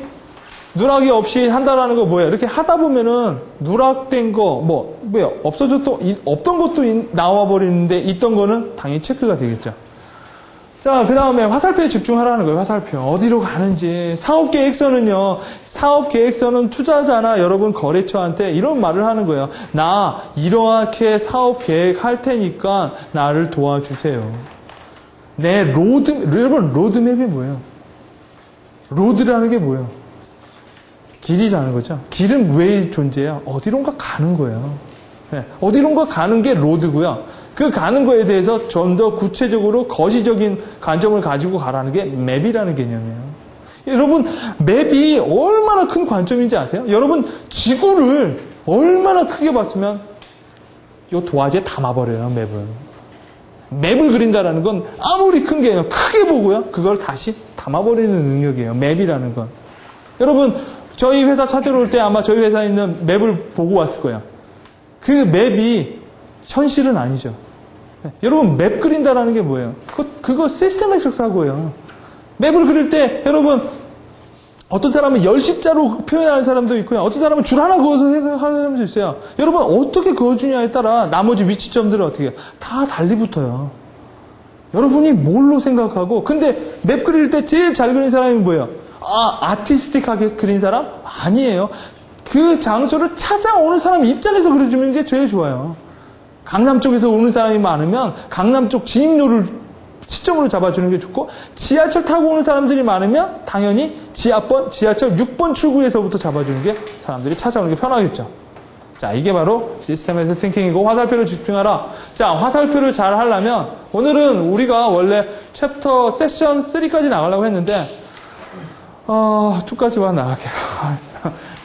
누락이 없이 한다라는 거 뭐예요? 이렇게 하다 보면은, 누락된 거, 뭐예요? 없던 것도 나와버리는데, 있던 거는 당연히 체크가 되겠죠. 자, 그 다음에 화살표에 집중하라는 거예요, 화살표. 어디로 가는지. 사업계획서는요, 사업계획서는 투자자나 여러분 거래처한테 이런 말을 하는 거예요. 나 이렇게 사업계획 할 테니까 나를 도와주세요. 여러분, 로드맵이 뭐예요? 로드라는 게 뭐예요? 길이라는 거죠. 길은 왜 존재해요? 어디론가 가는 거예요. 네, 어디론가 가는 게 로드고요. 그 가는 거에 대해서 좀 더 구체적으로 거시적인 관점을 가지고 가라는 게 맵이라는 개념이에요. 여러분, 맵이 얼마나 큰 관점인지 아세요? 여러분, 지구를 얼마나 크게 봤으면 이 도화지에 담아버려요, 맵을. 맵을 그린다는 건 아무리 큰 게 아니라 크게 보고요. 그걸 다시 담아버리는 능력이에요, 맵이라는 건. 여러분, 저희 회사 찾으러 올 때 아마 저희 회사에 있는 맵을 보고 왔을 거예요. 그 맵이 현실은 아니죠. 여러분, 맵 그린다라는 게 뭐예요? 그거 시스템에서 사고예요. 맵을 그릴 때, 여러분, 어떤 사람은 열십자로 표현하는 사람도 있고요. 어떤 사람은 줄 하나 그어서 하는 사람도 있어요. 여러분, 어떻게 그어주냐에 따라 나머지 위치점들은 어떻게 해요? 다 달리 붙어요. 여러분이 뭘로 생각하고, 근데 맵 그릴 때 제일 잘 그린 사람이 뭐예요? 아티스틱하게 그린 사람? 아니에요. 그 장소를 찾아오는 사람 입장에서 그려주는 게 제일 좋아요. 강남 쪽에서 오는 사람이 많으면 강남 쪽 진입로를 시점으로 잡아주는 게 좋고, 지하철 타고 오는 사람들이 많으면 당연히 지하철 6번 출구에서부터 잡아주는 게 사람들이 찾아오는 게 편하겠죠. 자, 이게 바로 시스템에서 띵킹이고, 화살표를 집중하라. 자, 화살표를 잘 하려면 오늘은 우리가 원래 챕터 세션 3까지 나가려고 했는데 2까지만 나갈게요.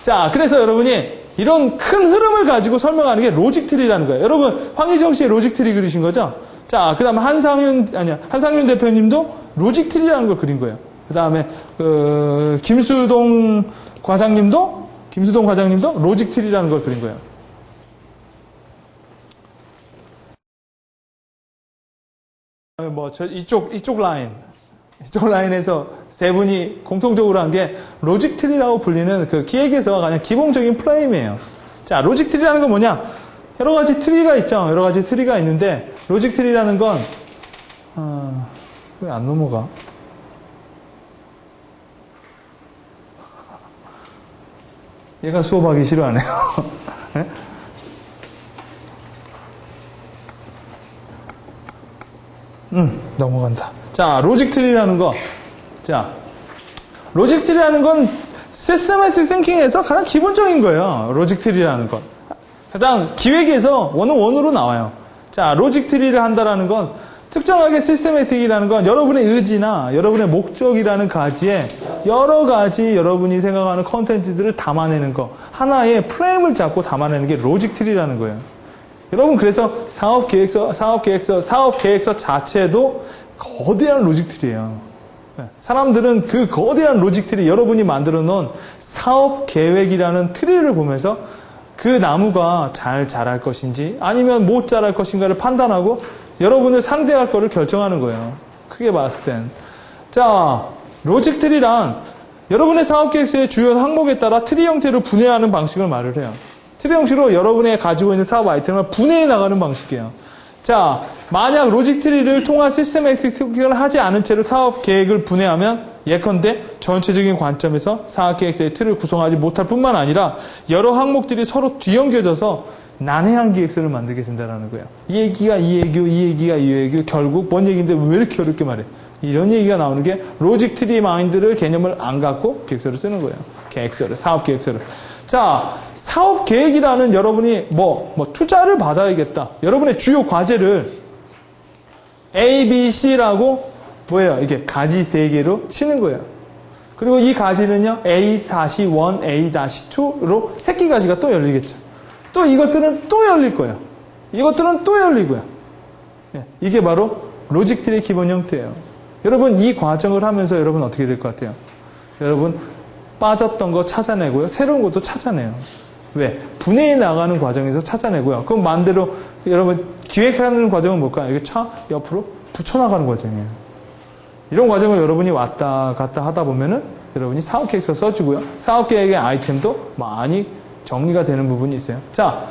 자, 그래서 여러분이 이런 큰 흐름을 가지고 설명하는 게 로직 트리라는 거예요. 여러분, 황희정 씨의 로직 트리 그리신 거죠? 자, 그 다음에 한상윤 대표님도 로직 트리라는 걸 그린 거예요. 그 다음에, 김수동 과장님도 로직 트리라는 걸 그린 거예요. 이쪽 라인에서 세 분이 공통적으로 한 게 로직 트리라고 불리는 그 기획에서 가장 기본적인 프레임이에요. 자, 로직 트리라는 건 뭐냐? 여러 가지 트리가 있죠. 여러 가지 트리가 있는데, 로직 트리라는 건, 왜 안 넘어가? 얘가 수업하기 싫어하네요. 네? 넘어간다. 자, 로직 트리라는 거. 자, 로직 트리라는 건 시스템에틱 띵킹에서 가장 기본적인 거예요. 로직 트리라는 건. 가장 기획에서 원으로 나와요. 자, 로직 트리를 한다라는 건 특정하게 시스템에틱이라는 건 여러분의 의지나 여러분의 목적이라는 가지에 여러 가지 여러분이 생각하는 컨텐츠들을 담아내는 거. 하나의 프레임을 잡고 담아내는 게 로직 트리라는 거예요. 여러분, 그래서 사업 계획서 자체도 거대한 로직 트리예요. 사람들은 그 거대한 로직 트리, 여러분이 만들어 놓은 사업 계획이라는 트리를 보면서 그 나무가 잘 자랄 것인지 아니면 못 자랄 것인가를 판단하고 여러분을 상대할 거를 결정하는 거예요. 크게 봤을 땐. 자, 로직 트리란 여러분의 사업 계획서의 주요 항목에 따라 트리 형태로 분해하는 방식을 말을 해요. 트리 형식으로 여러분의 가지고 있는 사업 아이템을 분해해 나가는 방식이에요. 자, 만약 로직 트리를 통한 시스템에틱 띵킹을 하지 않은 채로 사업 계획을 분해하면 예컨대 전체적인 관점에서 사업 계획서의 틀을 구성하지 못할 뿐만 아니라 여러 항목들이 서로 뒤엉겨져서 난해한 기획서를 만들게 된다는 거예요. 이 얘기가 이 얘기고 결국 뭔 얘기인데 왜 이렇게 어렵게 말해? 이런 얘기가 나오는 게 로직 트리 마인드를 개념을 안 갖고 기획서를 쓰는 거예요. 사업 계획서를. 자, 사업 계획이라는 여러분이 투자를 받아야겠다. 여러분의 주요 과제를 A, B, C라고 뭐예요? 이게 가지 3개로 치는 거예요. 그리고 이 가지는요, A-1, A-2로 새끼 가지가 또 열리겠죠. 또 이것들은 또 열릴 거예요. 이것들은 또 열리고요. 이게 바로 로직 트리의 기본 형태예요. 여러분, 이 과정을 하면서 여러분 어떻게 될 것 같아요? 여러분 빠졌던 거 찾아내고요. 새로운 것도 찾아내요. 왜? 분해해 나가는 과정에서 찾아내고요. 그럼 반대로 여러분 기획하는 과정은 뭘까요? 이게 차 옆으로 붙여나가는 과정이에요. 이런 과정을 여러분이 왔다 갔다 하다 보면은 여러분이 사업계획서 써주고요. 사업계획의 아이템도 많이 정리가 되는 부분이 있어요. 자,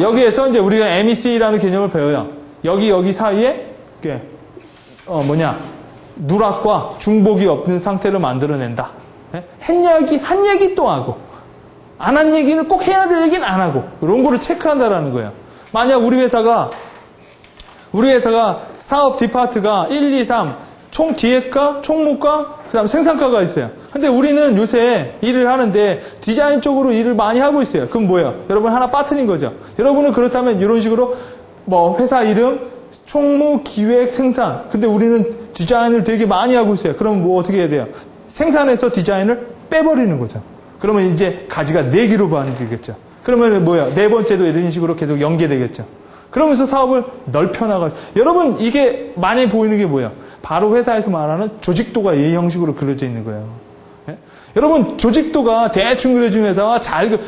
여기에서 이제 우리가 MEC라는 개념을 배워요. 여기 사이에, 누락과 중복이 없는 상태를 만들어낸다. 한 얘기 또 하고, 안 한 얘기는 꼭 해야 될 얘기는 안 하고, 이런 거를 체크한다라는 거예요. 만약 우리 회사가 사업 디파트가 1, 2, 3, 총 기획과, 총무과, 그 다음 생산과가 있어요. 근데 우리는 요새 일을 하는데 디자인 쪽으로 일을 많이 하고 있어요. 그럼 뭐예요? 여러분 하나 빠뜨린 거죠. 여러분은 그렇다면 이런 식으로 회사 이름, 총무, 기획, 생산. 근데 우리는 디자인을 되게 많이 하고 있어요. 그럼 어떻게 해야 돼요? 생산에서 디자인을 빼버리는 거죠. 그러면 이제 가지가 4개로 반이되겠죠. 그러면 네 번째도 이런 식으로 계속 연계되겠죠. 그러면서 사업을 넓혀나가죠. 여러분 이게 많이 보이는 게 뭐예요? 바로 회사에서 말하는 조직도가 이 형식으로 그려져 있는 거예요. 예? 여러분 조직도가 대충 그려진 회사와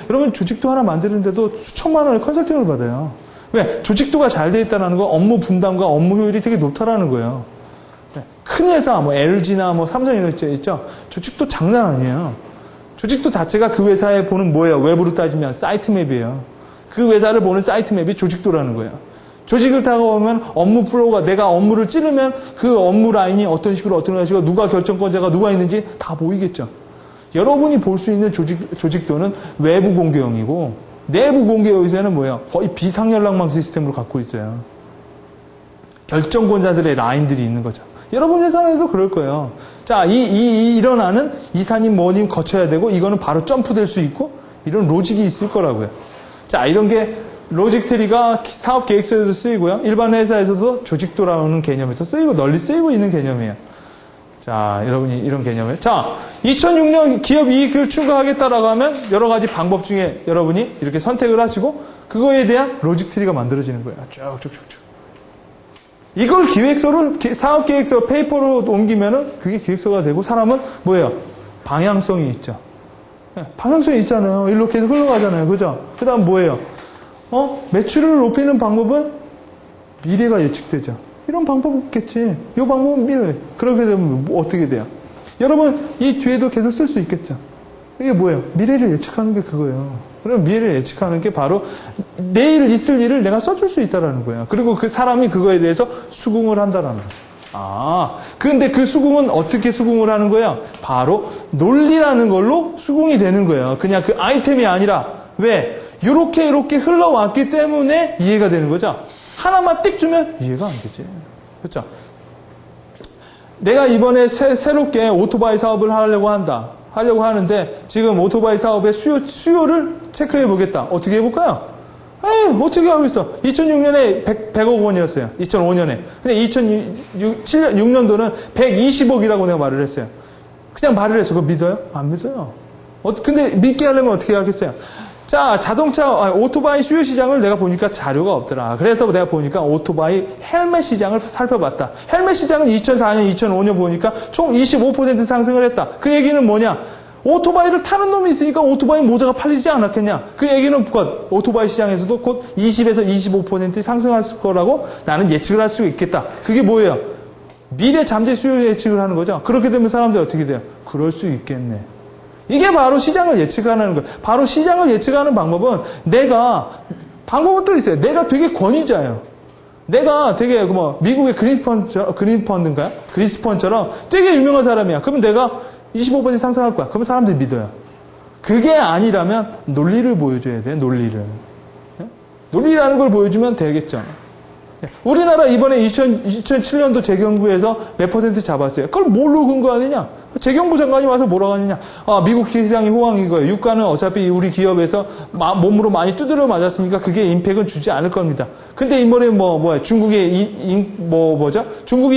여러분 조직도 하나 만드는데도 수천만 원의 컨설팅을 받아요. 왜? 조직도가 잘 돼 있다는 건 업무 분담과 업무 효율이 되게 높다라는 거예요. 큰 회사, LG나 삼성 이런 데 있죠? 조직도 장난 아니에요. 조직도 자체가 그 회사에 보는 뭐예요? 외부로 따지면 사이트 맵이에요. 그 회사를 보는 사이트 맵이 조직도라는 거예요. 조직을 타고 보면 업무 플로우가 내가 업무를 찌르면 그 업무 라인이 어떤 식으로 누가 결정권자가 누가 있는지 다 보이겠죠. 여러분이 볼 수 있는 조직도는 외부 공개형이고 내부 공개 요새는 뭐예요? 거의 비상연락망 시스템으로 갖고 있어요. 결정권자들의 라인들이 있는 거죠. 여러분 회사에서 그럴 거예요. 자, 일어나는 이사님 뭐님 거쳐야 되고 이거는 바로 점프될 수 있고 이런 로직이 있을 거라고요. 자, 이런 게 로직 트리가 사업 계획서에도 쓰이고요. 일반 회사에서도 조직도라는 개념에서 쓰이고 널리 쓰이고 있는 개념이에요. 자, 여러분이 이런 개념을. 자, 2006년 기업 이익을 추가하겠다라고 하면 여러 가지 방법 중에 여러분이 이렇게 선택을 하시고 그거에 대한 로직 트리가 만들어지는 거예요. 쭉쭉쭉쭉. 이걸 기획서로, 사업 계획서 페이퍼로 옮기면은 그게 기획서가 되고 사람은 뭐예요? 방향성이 있죠. 방향성이 있잖아요. 일로 계속 흘러가잖아요. 그죠? 그 다음 뭐예요? 매출을 높이는 방법은 미래가 예측되죠. 이런 방법이 있겠지. 이 방법은 미래. 그렇게 되면 어떻게 돼요? 여러분, 이 뒤에도 계속 쓸 수 있겠죠. 이게 뭐예요? 미래를 예측하는 게 그거예요. 그럼 미래를 예측하는 게 바로 내일 있을 일을 내가 써줄 수 있다라는 거예요. 그리고 그 사람이 그거에 대해서 수긍을 한다라는 거죠. 근데 그 수긍은 어떻게 수긍을 하는 거예요? 바로 논리라는 걸로 수긍이 되는 거예요. 그냥 그 아이템이 아니라, 왜? 이렇게 흘러왔기 때문에 이해가 되는 거죠. 하나만 띡 주면 이해가 안 되지. 그렇죠? 내가 이번에 새롭게 오토바이 사업을 하려고 하는데 지금 오토바이 사업의 수요를 체크해 보겠다. 어떻게 해볼까요? 어떻게 하고 있어? 2006년에 100억 원이었어요. 2005년에. 근데 2006년도는 120억이라고 내가 말을 했어요. 그냥 말을 했어. 그거 믿어요? 안 믿어요. 근데 믿게 하려면 어떻게 하겠어요? 자, 오토바이 수요 시장을 내가 보니까 자료가 없더라. 그래서 내가 보니까 오토바이 헬멧 시장을 살펴봤다. 헬멧 시장은 2004년, 2005년 보니까 총 25% 상승을 했다. 그 얘기는 뭐냐? 오토바이를 타는 놈이 있으니까 오토바이 모자가 팔리지 않았겠냐? 그 얘기는 오토바이 시장에서도 곧 20에서 25% 상승할 거라고 나는 예측을 할 수 있겠다. 그게 뭐예요? 미래 잠재 수요 예측을 하는 거죠. 그렇게 되면 사람들이 어떻게 돼요? 그럴 수 있겠네. 이게 바로 시장을 예측하는 거예요. 바로 시장을 예측하는 방법은 방법은 또 있어요. 내가 되게 권위자예요. 내가 되게 미국의 그린펀드인가요? 그린스펀처럼 되게 유명한 사람이야. 그러면 내가 25% 상승할 거야. 그러면 사람들이 믿어요. 그게 아니라면 논리를 보여줘야 돼요. 논리라는 걸 보여주면 되겠죠. 우리나라 이번에 2007년도 재경부에서 몇 % 잡았어요. 그걸 뭘로 근거하느냐? 재경부 장관이 와서 뭐라고 하느냐? 미국 시장이 호황인 거예요. 유가는 어차피 우리 기업에서 몸으로 많이 두드려 맞았으니까 그게 임팩은 주지 않을 겁니다. 근데 이번에 중국이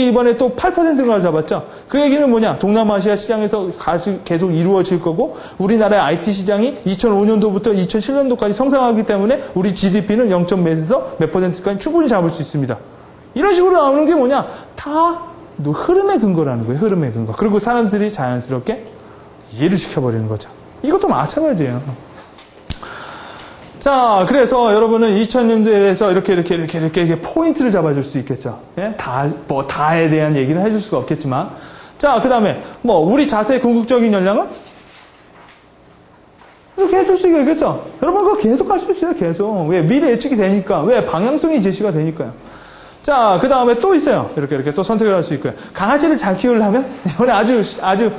이번에 또 8%를 잡았죠. 그 얘기는 뭐냐? 동남아시아 시장에서 계속 이루어질 거고 우리나라의 IT 시장이 2005년도부터 2007년도까지 성장하기 때문에 우리 GDP는 0.몇에서 몇 %까지 충분히 잡을 수 있습니다. 이런 식으로 나오는 게 뭐냐? 다 흐름의 근거라는 거예요. 흐름의 근거. 그리고 사람들이 자연스럽게 이해를 시켜버리는 거죠. 이것도 마찬가지예요. 자, 그래서 여러분은 2000년도에서 이렇게 포인트를 잡아줄 수 있겠죠. 예? 다에 대한 얘기는 해줄 수가 없겠지만. 자, 그 다음에, 우리 자세의 궁극적인 역량은? 이렇게 해줄 수 있겠죠. 여러분, 그거 계속 할 수 있어요, 계속. 왜? 미래 예측이 되니까. 왜? 방향성이 제시가 되니까요. 자, 그 다음에 또 있어요. 이렇게 또 선택을 할 수 있고요. 강아지를 잘 키우려면, 이번에 아주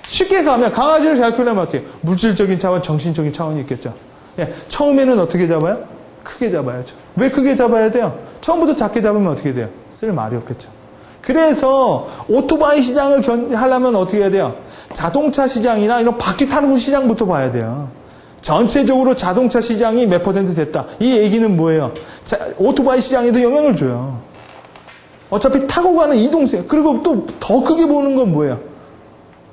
쉽게 가면, 강아지를 잘 키우려면 어떻게? 물질적인 차원, 정신적인 차원이 있겠죠. 예, 처음에는 어떻게 잡아요? 크게 잡아야죠. 왜 크게 잡아야 돼요? 처음부터 작게 잡으면 어떻게 돼요? 쓸 말이 없겠죠. 그래서 오토바이 시장을 하려면 어떻게 해야 돼요? 자동차 시장이나 이런 바퀴 타는 시장부터 봐야 돼요. 전체적으로 자동차 시장이 몇 % 됐다. 이 얘기는 뭐예요? 오토바이 시장에도 영향을 줘요. 어차피 타고 가는 이동세. 그리고 또 더 크게 보는 건 뭐예요?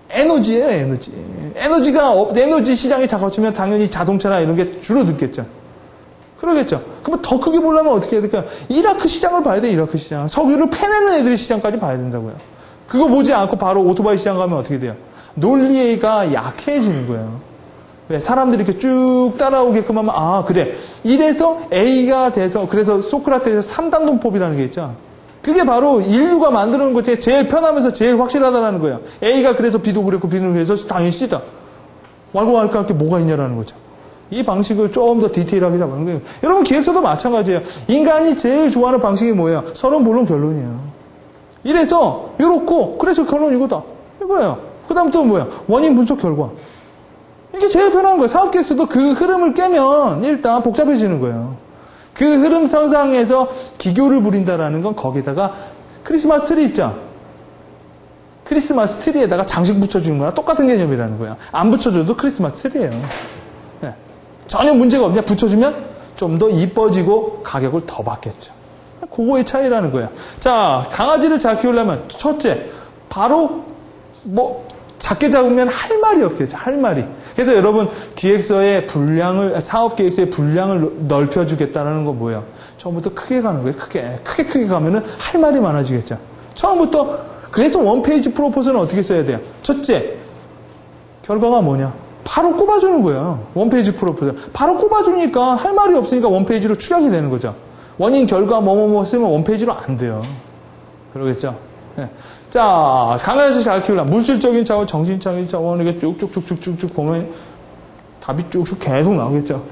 에너지예요, 에너지. 에너지 시장이 작아지면 당연히 자동차나 이런 게 줄어들겠죠. 그러겠죠. 그러면 더 크게 보려면 어떻게 해야 될까요? 이라크 시장을 봐야 돼, 이라크 시장. 석유를 패내는 애들의 시장까지 봐야 된다고요. 그거 보지 않고 바로 오토바이 시장 가면 어떻게 돼요? 논리가 약해지는 거예요. 왜? 사람들이 이렇게 쭉 따라오게끔 하면, 그래. 이래서 A가 돼서, 그래서 소크라테스에서 3단론법이라는 게 있죠. 그게 바로 인류가 만드는 것 중에 제일 편하면서 제일 확실하다는 거예요. A가 그래서 B도 그랬고 B는 그래서 당연히 C다. 말고 할까 할 게 뭐가 있냐라는 거죠. 이 방식을 좀 더 디테일하게 잡는 거예요. 여러분 기획서도 마찬가지예요. 인간이 제일 좋아하는 방식이 뭐예요? 서론, 본론, 결론이에요. 이래서 이렇고 그래서 결론 이거다. 이거예요. 그 다음 또 뭐야? 원인, 분석, 결과. 이게 제일 편한 거예요. 사업계획서도 그 흐름을 깨면 일단 복잡해지는 거예요. 그 흐름선상에서 기교를 부린다라는 건 거기다가 크리스마스 트리 있죠? 크리스마스 트리에다가 장식 붙여주는 거랑 똑같은 개념이라는 거예요. 안 붙여줘도 크리스마스 트리예요. 네. 전혀 문제가 없냐? 붙여주면 좀 더 이뻐지고 가격을 더 받겠죠. 그거의 차이라는 거예요. 자, 강아지를 잘 키우려면 첫째, 바로 작게 잡으면 할 말이 없겠죠. 할 말이. 그래서 여러분 기획서의 분량을, 사업 계획서의 분량을 넓혀주겠다는 건 뭐예요? 처음부터 크게 가는 거예요. 크게 가면은 할 말이 많아지겠죠. 처음부터. 그래서 원페이지 프로포즈는 어떻게 써야 돼요? 첫째, 결과가 뭐냐? 바로 꼽아주는 거예요. 원페이지 프로포즈. 바로 꼽아주니까 할 말이 없으니까 원페이지로 축약이 되는 거죠. 원인, 결과, 쓰면 원페이지로 안 돼요. 그러겠죠? 네. 자, 강아지 잘 키우려면 물질적인 차원, 정신적인 차원 이렇게 쭉쭉쭉쭉쭉 보면 답이 쭉쭉 계속 나오겠죠.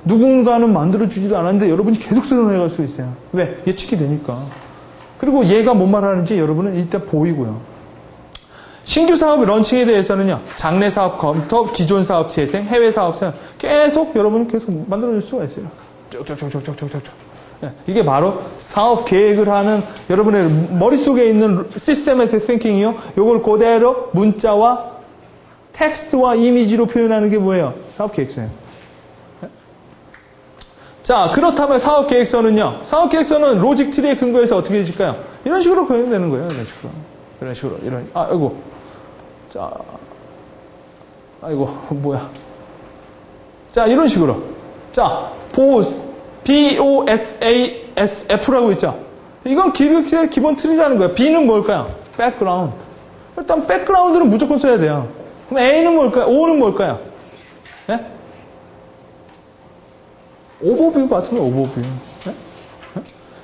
누군가는 만들어주지도 않았는데 여러분이 계속 쓸어내갈 수 있어요. 왜? 예측이 되니까. 그리고 얘가 뭔 말하는지 여러분은 일단 보이고요. 신규 사업 런칭에 대해서는요. 장래 사업 검토, 기존 사업 재생, 해외 사업 재생 계속 여러분이 계속 만들어줄 수가 있어요. 쭉쭉쭉쭉쭉쭉쭉. 이게 바로 사업 계획을 하는 여러분의 머릿속에 있는 시스템에서 띵킹이요. 요걸 그대로 문자와 텍스트와 이미지로 표현하는 게 뭐예요? 사업 계획서예요. 자, 그렇다면 사업 계획서는요. 사업 계획서는 로직 트리에 근거해서 어떻게 해질까요? 이런 식으로 표현되는 거예요. 이런 식으로. 자, 뭐야. 자, 이런 식으로. 자, BOSASF라고 있죠. 이건 기획서의 기본 틀이라는 거예요. B는 뭘까요? 백그라운드. 일단 백그라운드는 무조건 써야 돼요. 그럼 A는 뭘까요? O는 뭘까요? 네? 오버뷰 같으면 오버뷰. 네?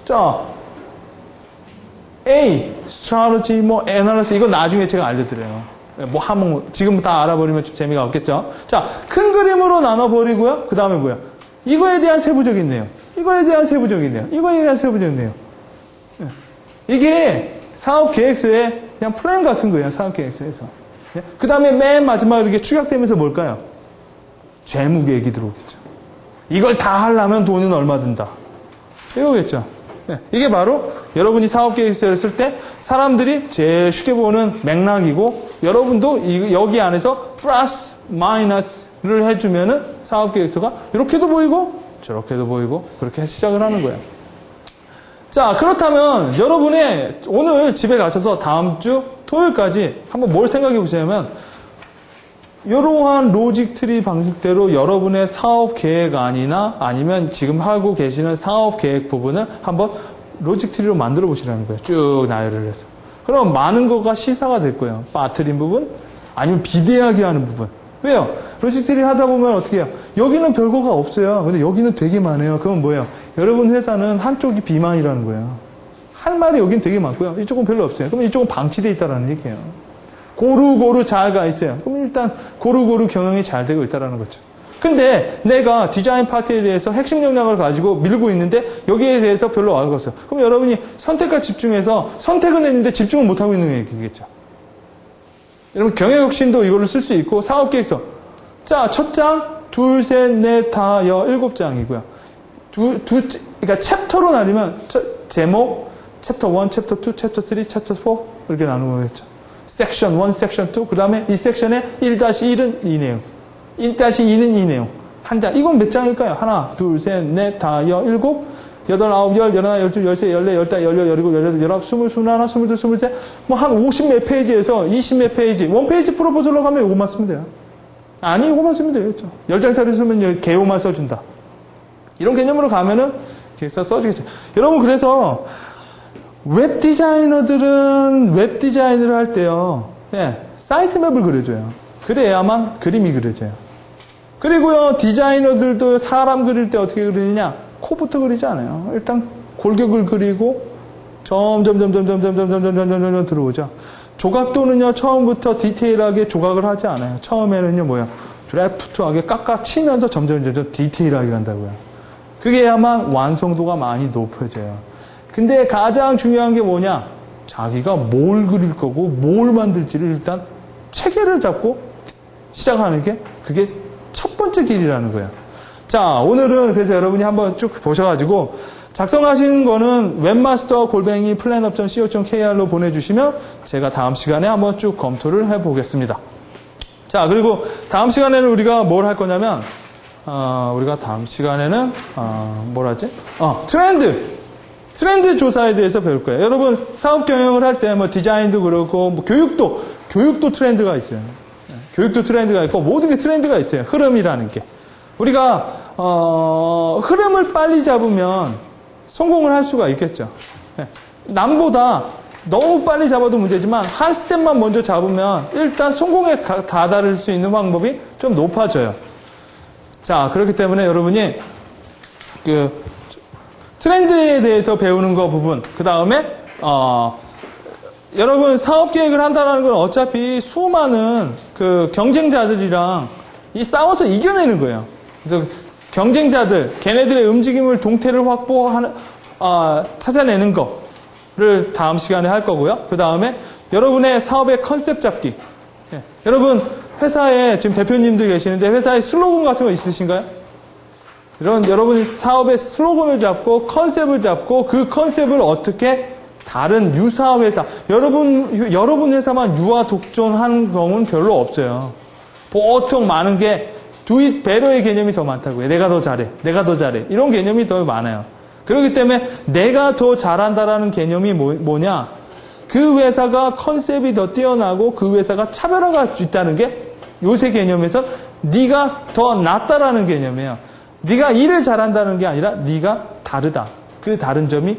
자, A, strategy, analysis 이건 나중에 제가 알려드려요. 지금 다 알아버리면 좀 재미가 없겠죠. 자, 큰 그림으로 나눠버리고요. 그 다음에 뭐야? 이거에 대한 세부적인 내용. 이거에 대한 세부적인 내용. 이게 사업 계획서의 그냥 플랜 같은 거예요. 사업 계획서에서. 그 다음에 맨 마지막에 이렇게 축약되면서 뭘까요? 재무 계획이 들어오겠죠. 이걸 다 하려면 돈은 얼마 든다. 이거겠죠. 이게 바로 여러분이 사업 계획서를 쓸 때 사람들이 제일 쉽게 보는 맥락이고 여러분도 여기 안에서 플러스 마이너스를 해주면은 사업 계획서가 이렇게도 보이고 저렇게도 보이고 그렇게 시작을 하는 거예요. 자, 그렇다면 여러분의 오늘 집에 가셔서 다음 주 토요일까지 한번 뭘 생각해 보시냐면 이러한 로직 트리 방식대로 여러분의 사업 계획안이나 아니면 지금 하고 계시는 사업 계획 부분을 한번 로직 트리로 만들어 보시라는 거예요. 쭉 나열을 해서. 그럼 많은 거가 시사가 될 거예요. 빠뜨린 부분, 아니면 비대하게 하는 부분. 왜요? 로직들이 하다 보면 어떻게 해요? 여기는 별거가 없어요. 근데 여기는 되게 많아요. 그건 뭐예요? 여러분 회사는 한쪽이 비만이라는 거예요. 할 말이 여긴 되게 많고요. 이쪽은 별로 없어요. 그럼 이쪽은 방치되어 있다는 얘기예요. 고루고루 잘 가 있어요. 그럼 일단 고루고루 경영이 잘 되고 있다는 거죠. 근데 내가 디자인 파트에 대해서 핵심 역량을 가지고 밀고 있는데 여기에 대해서 별로 알고 없어요. 그럼 여러분이 선택과 집중해서 선택은 했는데 집중은 못하고 있는 얘기겠죠. 여러분 경영혁신도 이걸로 쓸 수 있고 사업계획서. 자, 첫 장, 둘, 셋, 넷, 다, 여, 7장이고요. 그러니까 챕터로 나뉘면 제목, 챕터 1, 챕터 2, 챕터 3, 챕터 4 이렇게 나누는 거겠죠. 섹션 1, 섹션 2, 그 다음에 이 섹션에 1-1은 이 내용, 1-2는 이 내용. 한 장. 이건 몇 장일까요? 하나, 둘, 셋, 넷, 다, 여, 7, 8, 9, 10, 11, 12, 13, 14, 15, 16, 17, 18, 19, 20, 21, 22, 23, 뭐 한 50몇 페이지에서 20몇 페이지, 원 페이지 프로포절로 가면 이것만 쓰면 돼요. 아니, 이것만 쓰면 되겠죠. 10장짜리 쓰면 개요만 써준다. 이런 개념으로 가면은 계획서 써주겠죠. 여러분, 그래서 웹 디자이너들은 웹 디자인을 할 때요, 사이트 맵을 그려줘요. 그래야만 그림이 그려져요. 그리고요, 디자이너들도 사람 그릴 때 어떻게 그리느냐? 코부터 그리지 않아요. 일단 골격을 그리고 점점 들어오죠. 조각도는요, 처음부터 디테일하게 조각을 하지 않아요. 처음에는요, 뭐야? 드래프트하게 깎아치면서 점점 디테일하게 간다고요. 그게 아마 완성도가 많이 높아져요. 근데 가장 중요한 게 뭐냐? 자기가 뭘 그릴 거고 뭘 만들지를 일단 체계를 잡고 시작하는 게 그게 첫 번째 길이라는 거예요. 자, 오늘은 그래서 여러분이 한번 쭉 보셔가지고 작성하시는 거는 webmaster@plan업.co.kr로 보내주시면 제가 다음 시간에 한번 쭉 검토를 해보겠습니다. 자, 그리고 다음 시간에는 우리가 뭘 할 거냐면 우리가 다음 시간에는 트렌드 조사에 대해서 배울 거예요. 여러분 사업 경영을 할 때 뭐 디자인도 그렇고 뭐 교육도 트렌드가 있어요. 교육도 트렌드가 있고 모든 게 트렌드가 있어요. 흐름이라는 게. 우리가 흐름을 빨리 잡으면 성공을 할 수가 있겠죠. 남보다 너무 빨리 잡아도 문제지만 한 스텝만 먼저 잡으면 일단 성공에 다다를 수 있는 방법이 좀 높아져요. 자, 그렇기 때문에 여러분이 그 트렌드에 대해서 배우는 거 부분, 그 다음에 여러분 사업 계획을 한다는 건 어차피 수많은 그 경쟁자들이랑 싸워서 이겨내는 거예요. 그래서 경쟁자들, 걔네들의 움직임을 동태를 확보하는 찾아내는 거를 다음 시간에 할 거고요. 그 다음에 여러분의 사업의 컨셉 잡기. 여러분 회사에 지금 대표님들 계시는데 회사에 슬로건 같은 거 있으신가요? 여러분 사업의 슬로건을 잡고 컨셉을 잡고 그 컨셉을 어떻게 다른 유사 회사, 여러분 회사만 유아 독존한 경우는 별로 없어요. 보통 많은 게 do it better의 개념이 더 많다고요. 내가 더 잘해. 이런 개념이 더 많아요. 그렇기 때문에 내가 더 잘한다라는 개념이 뭐냐? 그 회사가 컨셉이 더 뛰어나고 그 회사가 차별화가 있다는 게 요새 개념에서 네가 더 낫다라는 개념이에요. 네가 일을 잘한다는 게 아니라 네가 다르다. 그 다른 점이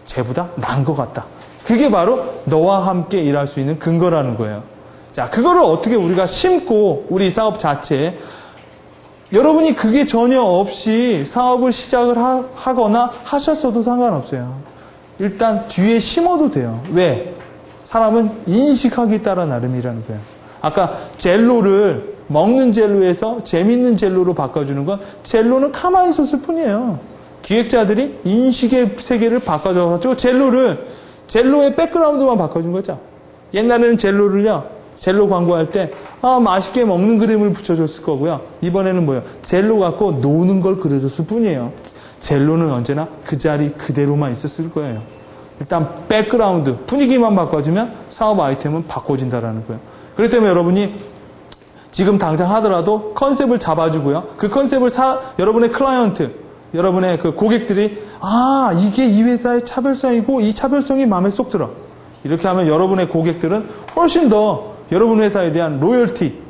쟤보다 나은 것 같다. 그게 바로 너와 함께 일할 수 있는 근거라는 거예요. 자, 그거를 어떻게 우리가 심고 우리 사업 자체에 여러분이 그게 전혀 없이 사업을 시작을 하거나 하셨어도 상관없어요. 일단 뒤에 심어도 돼요. 왜? 사람은 인식하기에 따라 나름이라는 거예요. 아까 젤로를 먹는 젤로에서 재밌는 젤로로 바꿔주는 건 젤로는 가만히 있었을 뿐이에요. 기획자들이 인식의 세계를 바꿔줘가지고 젤로의 백그라운드만 바꿔준 거죠. 옛날에는 젤로 광고할 때 맛있게 먹는 그림을 붙여줬을 거고요. 이번에는 뭐예요? 젤로 갖고 노는 걸 그려줬을 뿐이에요. 젤로는 언제나 그 자리 그대로만 있었을 거예요. 일단 백그라운드 분위기만 바꿔주면 사업 아이템은 바꿔진다라는 거예요. 그렇기 때문에 여러분이 지금 당장 하더라도 컨셉을 잡아주고요. 그 컨셉을 여러분의 클라이언트, 여러분의 그 고객들이 이게 이 회사의 차별성이고 이 차별성이 마음에 쏙 들어. 이렇게 하면 여러분의 고객들은 훨씬 더 여러분 회사에 대한 로열티,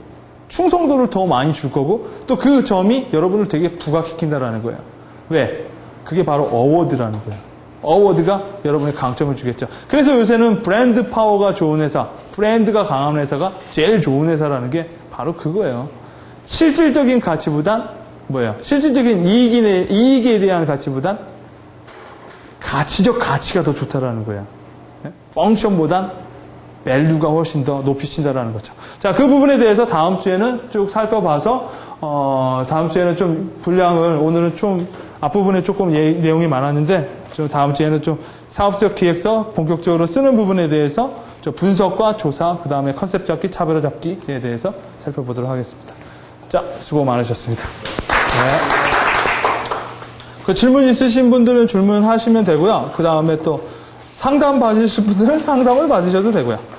충성도를 더 많이 줄 거고 또 그 점이 여러분을 되게 부각시킨다라는 거예요. 왜? 그게 바로 어워드라는 거예요. 어워드가 여러분의 강점을 주겠죠. 그래서 요새는 브랜드 파워가 좋은 회사, 브랜드가 강한 회사가 제일 좋은 회사라는 게 바로 그거예요. 실질적인 가치보단 뭐예요? 실질적인 이익에 대한 가치보단 가치적 가치가 더 좋다라는 거예요. 펑션보단 밸류가 훨씬 더 높이신다라는 거죠. 자, 그 부분에 대해서 다음 주에는 쭉 살펴봐서 다음 주에는 좀 분량을 오늘은 좀 앞부분에 조금 내용이 많았는데 좀 다음 주에는 좀 사업적 기획서 본격적으로 쓰는 부분에 대해서 좀 분석과 조사, 그 다음에 컨셉 잡기, 차별화 잡기에 대해서 살펴보도록 하겠습니다. 자, 수고 많으셨습니다. 네. 그 질문 있으신 분들은 질문하시면 되고요. 그 다음에 또 상담 받으실 분들은 상담을 받으셔도 되고요.